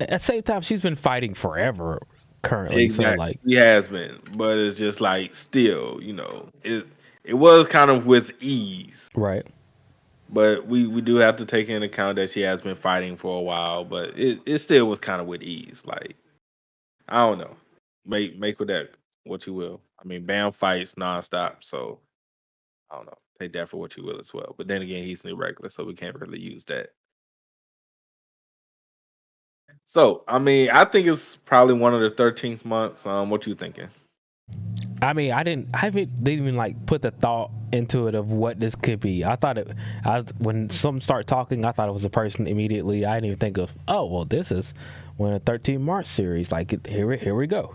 at the same time, she's been fighting forever currently. Exactly, so like she has been, but it's just like still, it was kind of with ease, right? But we do have to take into account that she has been fighting for a while, but it still was kind of with ease. Like, I don't know, make with that what you will. I mean, Bam fights nonstop, so I don't know. Take that for what you will as well. But then again, he's an irregular, so we can't really use that. So, I mean, I think it's probably one of the 13th months. What you thinking? I mean, I didn't even like put the thought into it of what this could be. I thought when some start talking, I thought it was a person immediately. I didn't even think of, oh, well, this is one of the 13 March series. Like, here we go.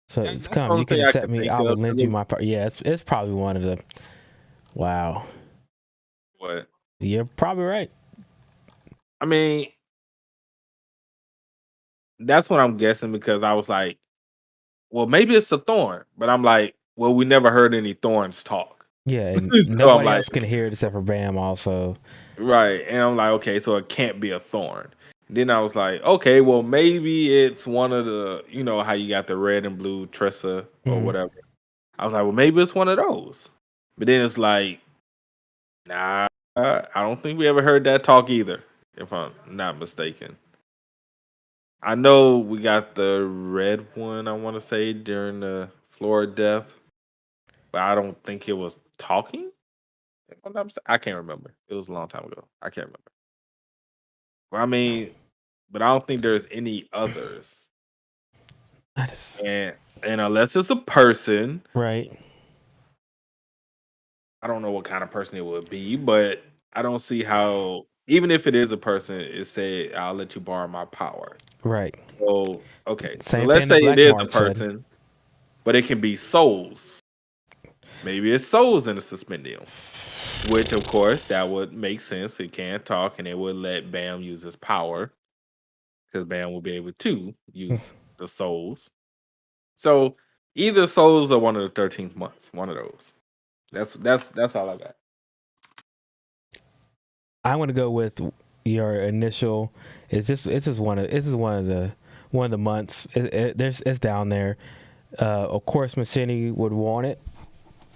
So it's come. You can accept me. I will lend you my part. Yeah, it's probably one of the. Wow. What? You're probably right. I mean, that's what I'm guessing because I was like, well, maybe it's a thorn, but I'm like, well, we never heard any thorns talk. Yeah, and So nobody else can hear it except for Bam also. Right. And I'm like, okay, so it can't be a thorn. Then I was like, okay, well, maybe it's one of the, you know, how you got the red and blue Tressa or whatever. I was like, well, maybe it's one of those. But then it's like, nah, I don't think we ever heard that talk either, if I'm not mistaken. I know we got the red one, I want to say, during the floor of death, but I don't think it was talking. If I'm not I can't remember. It was a long time ago. I can't remember. Well, I mean, but I don't think there's any others. And unless it's a person, right? I don't know what kind of person it would be, but I don't see how. Even if it is a person, it say, "I'll let you borrow my power." Right. So okay, Same so let's thing say it is a March person, said. but it can be souls. Maybe it's souls in the suspendium, which of course that would make sense. It can't talk, and it would let Bam use his power because Bam will be able to use the souls. So either souls or one of the 13th months, one of those. That's all I got. I want to go with your initial. It's just one of the months. It's down there. Of course, Massini would want it,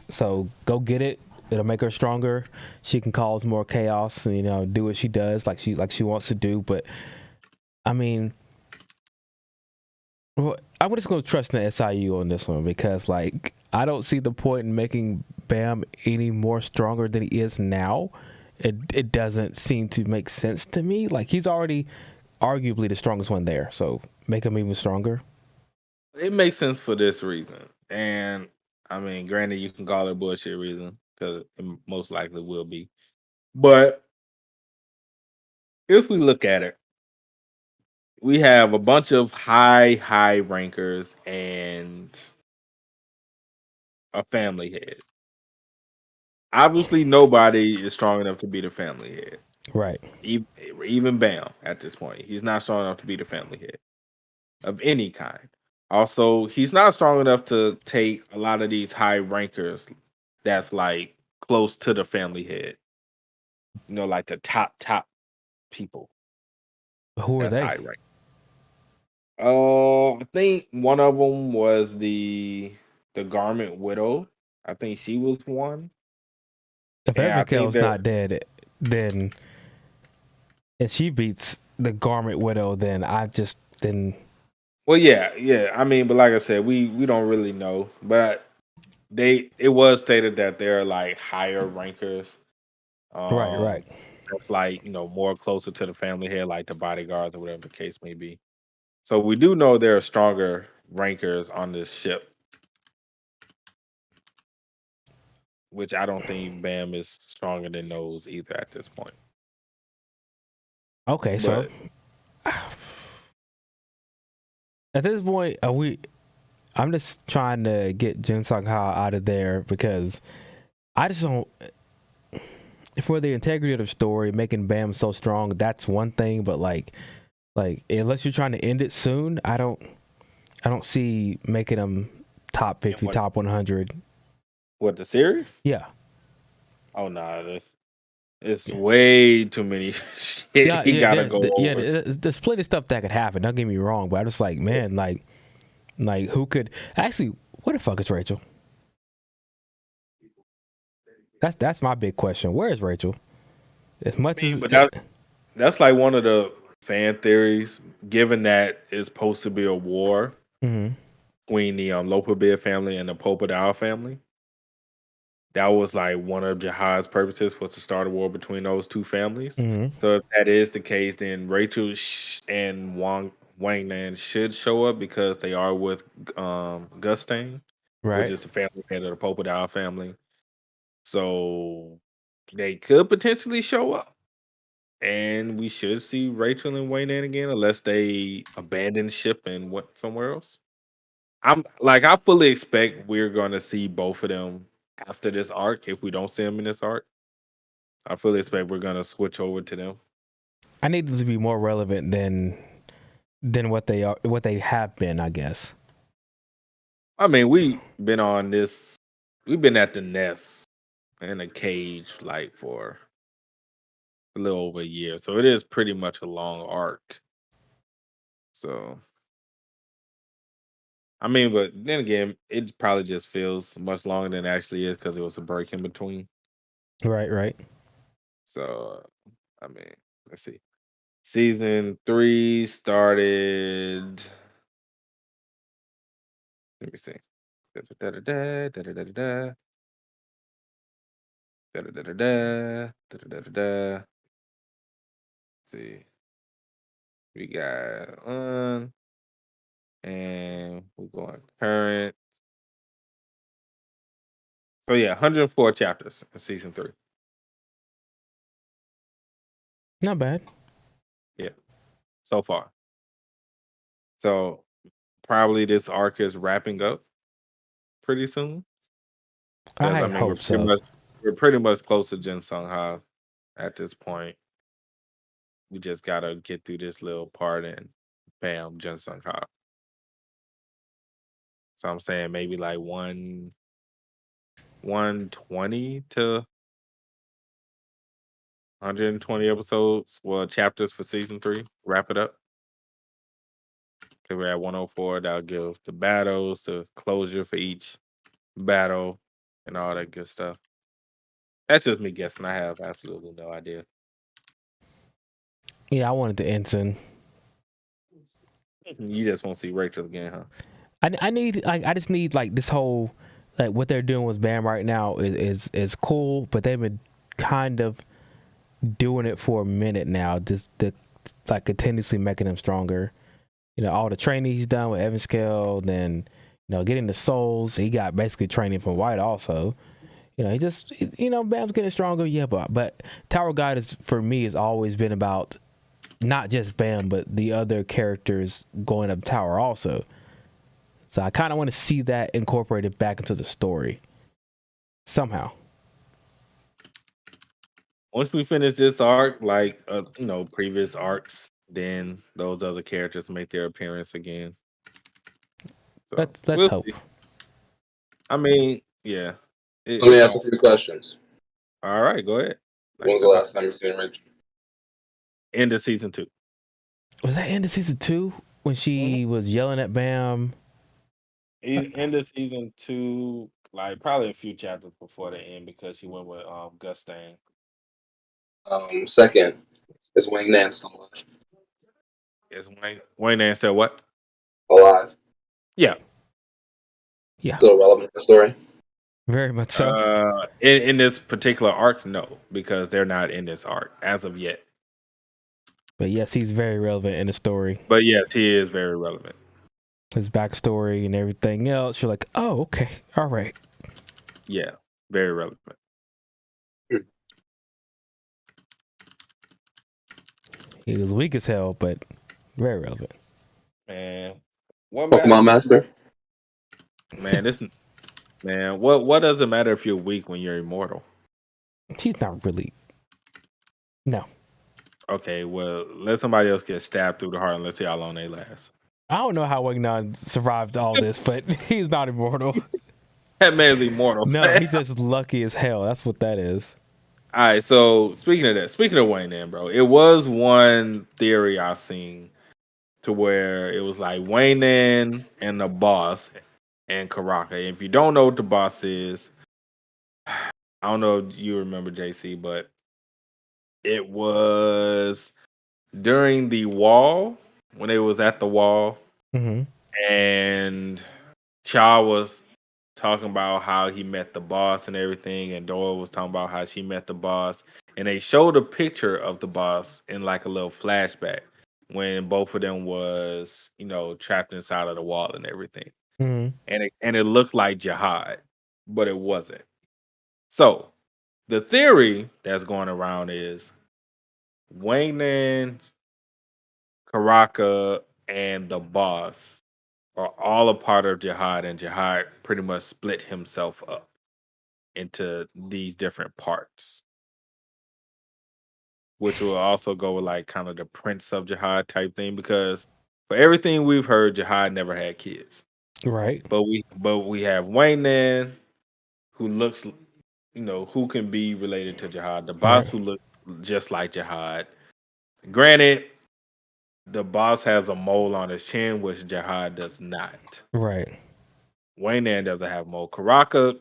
so go get it. It'll make her stronger. She can cause more chaos and do what she does like she wants to do. But I mean, I'm just going to trust the SIU on this one because like I don't see the point in making Bam any more stronger than he is now. It doesn't seem to make sense to me. Like he's already arguably the strongest one there, so make him even stronger. It makes sense for this reason, and I mean, granted, you can call it bullshit reason because it most likely will be. But if we look at it, we have a bunch of high rankers and a family head. Obviously, nobody is strong enough to be the family head. Right. Even Bam at this point. He's not strong enough to be the family head of any kind. Also, he's not strong enough to take a lot of these high rankers that's like close to the family head. Like the top people. Who are that's they? High rank. I think one of them was the Garment Widow. I think she was one. If Abigail's not dead, then and she beats the Garment Widow, then Well, yeah. I mean, but like I said, we don't really know. But it was stated that they're like higher rankers. Right. That's like more closer to the family head, like the bodyguards or whatever the case may be. So we do know there are stronger rankers on this ship. Which I don't think Bam is stronger than those either at this point. Okay, so at this point, I'm just trying to get Jin Sung Ha out of there because I just don't. For the integrity of the story, making Bam so strong, that's one thing. But like unless you're trying to end it soon, I don't see making him top 50, top 100. What, the series? Yeah. Oh no, it's way too many shit. He gotta go over. Yeah, there's plenty of stuff that could happen. Don't get me wrong, but I'm just like, man, like who could actually? What the fuck is Rachel? That's my big question. Where is Rachel? As much as, but that's like one of the fan theories. Given that it's supposed to be a war, between the Lopabid family and the Popadal family. That was like one of Jihad's purposes, was to start a war between those two families. Mm-hmm. So if that is the case, then Rachel and Wang Nan should show up because they are with Gustang, which Right. is the family head of the Popadal family. So they could potentially show up. And we should see Rachel and Wayne again, unless they abandon ship and went somewhere else. I fully expect we're gonna see both of them after this arc. If we don't see them in this arc, I fully expect we're gonna switch over to them. I need them to be more relevant than what they are, what they have been, I guess. I mean, we've been at the nest in a cage like for a little over a year, so it is pretty much a long arc. So I mean, but then again, it probably just feels much longer than it actually is because it was a break in between. Right. So, I mean, let's see. Season 3 started. Let me see. Da-da-da-da-da, da-da-da-da-da, da-da-da-da-da, da-da-da-da-da. See, we got on, and we're going current. So yeah, 104 chapters in season 3. Not bad. Yeah, so far. So probably this arc is wrapping up pretty soon. Because I I mean, hope so. we're pretty much close to Jin Sung Ha at this point. We just gotta get through this little part and bam, Jin Sung Ha. So I'm saying maybe like 120 to 120 episodes, well, chapters for season 3. Wrap it up. Okay, we're at 104. That'll give the battles, the closure for each battle, and all that good stuff. That's just me guessing. I have absolutely no idea. Yeah, I wanted to end soon. You just won't see Rachel again, huh? I just need like this whole, like what they're doing with Bam right now is cool, but they've been kind of doing it for a minute now. Just like continuously making him stronger. You know, all the training he's done with Evan Scale, then getting the souls. He got basically training from White also. He just Bam's getting stronger. Yeah, but Tower God is, for me, has always been about not just Bam, but the other characters going up Tower also. So I kind of want to see that incorporated back into the story somehow. Once we finish this arc, like previous arcs, then those other characters make their appearance again. So let's hope. See. I mean, yeah. Let me ask a few questions. All right, go ahead. When was the last time you seen Rachel? End of season 2. Was that end of season 2 when she was yelling at Bam? End of season 2, like probably a few chapters before the end because she went with Gustang. Second, is Wayne Nan still alive? Is Wayne Nan still what? Alive. Yeah. Still relevant to the story? Very much so. In this particular arc, no, because they're not in this arc as of yet. But yes, he's very relevant in the story. But yes, he is very relevant. His backstory and everything else, you're like, oh, okay, all right. Yeah, very relevant. He was weak as hell, but very relevant. Man, Pokemon Master. Man, what does it matter if you're weak when you're immortal? He's not really. No. Okay, well, let somebody else get stabbed through the heart and let's see how long they last. I don't know how Wagnon survived all this, but he's not immortal. That man's immortal. No, he's just lucky as hell. That's what that is. All right, so speaking of Wayne Nan, bro, it was one theory I seen to where it was like Wayne Nan and the boss and Karaka. If you don't know what the boss is, I don't know if you remember JC, but it was during the wall when it was at the wall, mm-hmm. and Shaw was talking about how he met the boss and everything, and Doyle was talking about how she met the boss, and they showed a picture of the boss in like a little flashback when both of them was, trapped inside of the wall and everything. Mm-hmm. And it looked like Jihad, but it wasn't. So the theory that's going around is Wayne, Karaka, and the boss are all a part of Jihad, and Jihad pretty much split himself up into these different parts, which will also go with like kind of the Prince of Jihad type thing, because for everything we've heard, Jihad never had kids. Right. But we have Wayne Nan, who looks, who can be related to Jihad. The boss, who looks just like Jihad. Granted, the boss has a mole on his chin, which Jihad does not. Right. Wayne Nan doesn't have mole. Karaka,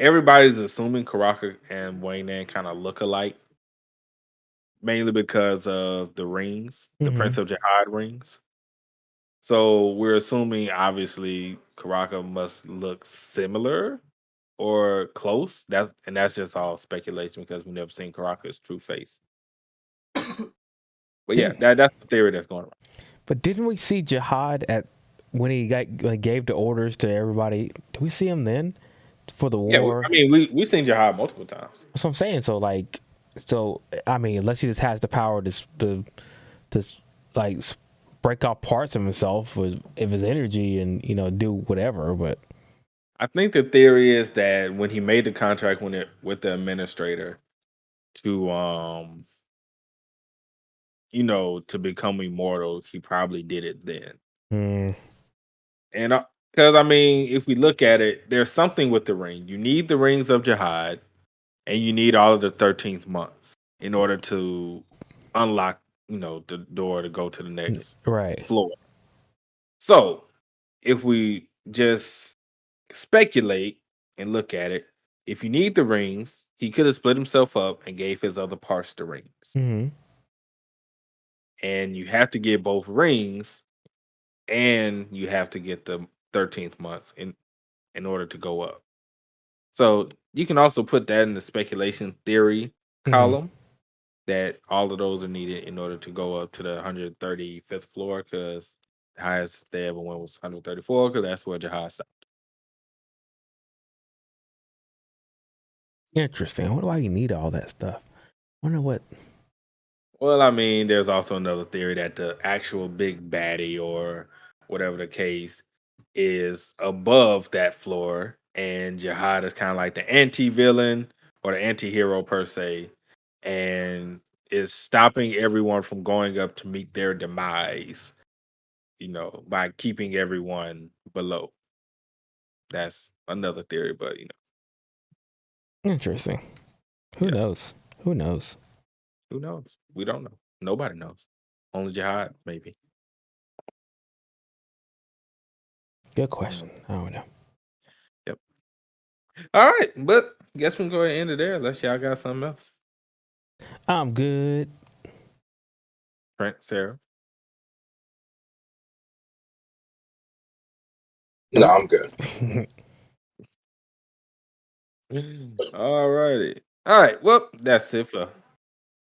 everybody's assuming Karaka and Wayne Nan kind of look alike, mainly because of the rings, the Prince of Jihad rings. So we're assuming, obviously, Karaka must look similar or close. That's just all speculation because we've never seen Karaka's true face. But yeah, that's the theory that's going on. But didn't we see Jihad when he gave the orders to everybody? Did we see him then for the war? Yeah, we've seen Jihad multiple times. That's what I'm saying. So unless he just has the power to like break off parts of himself of his energy and do whatever. But I think the theory is that when he made the contract with the administrator to to become immortal, he probably did it then. And because if we look at it, there's something with the ring. You need the rings of Jihad, and you need all of the 13th months in order to unlock, the door to go to the next floor. So if we just speculate and look at it, if you need the rings, he could have split himself up and gave his other parts the rings. And you have to get both rings, and you have to get the 13th months in order to go up. So you can also put that in the speculation theory column, that all of those are needed in order to go up to the 135th floor, because the highest they ever went was 134, because that's where Jihad stopped. Interesting. I wonder why you need all that stuff. I wonder what. Well, there's also another theory that the actual big baddie, or whatever the case, is above that floor, and Jihad is kind of like the anti-villain or the anti-hero per se, and is stopping everyone from going up to meet their demise, by keeping everyone below. That's another theory, but Interesting. Who knows? Who knows? Who knows? We don't know. Nobody knows. Only Jihad, maybe. Good question. I don't know. Yep. All right, but guess we can go ahead and end it there unless y'all got something else. I'm good. Trent, Sarah. No, I'm good. All righty. All right. Well, that's it for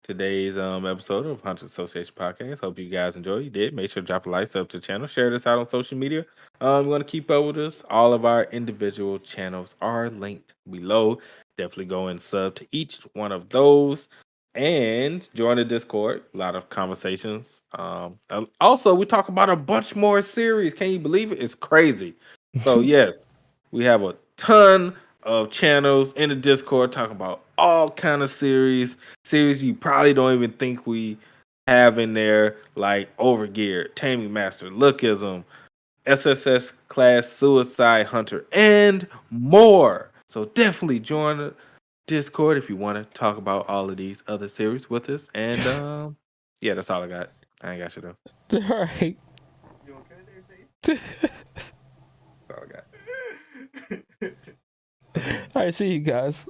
today's episode of Hunter Association Podcast. Hope you guys enjoyed. You did. Make sure to drop a like, sub to the channel, share this out on social media. You want to keep up with us. All of our individual channels are linked below. Definitely go and sub to each one of those. And join the Discord. A lot of conversations. Also, we talk about a bunch more series. Can you believe it? It's crazy. So yes, we have a ton of channels in the Discord talking about all kind of series you probably don't even think we have in there, like Overgear, Taming Master, Lookism, SSS Class, Suicide Hunter, and more. So definitely join the Discord if you want to talk about all of these other series with us. And yeah, that's all I got. I ain't got shit else. All right. You okay there, Dave? That's all I got. All right, see you guys.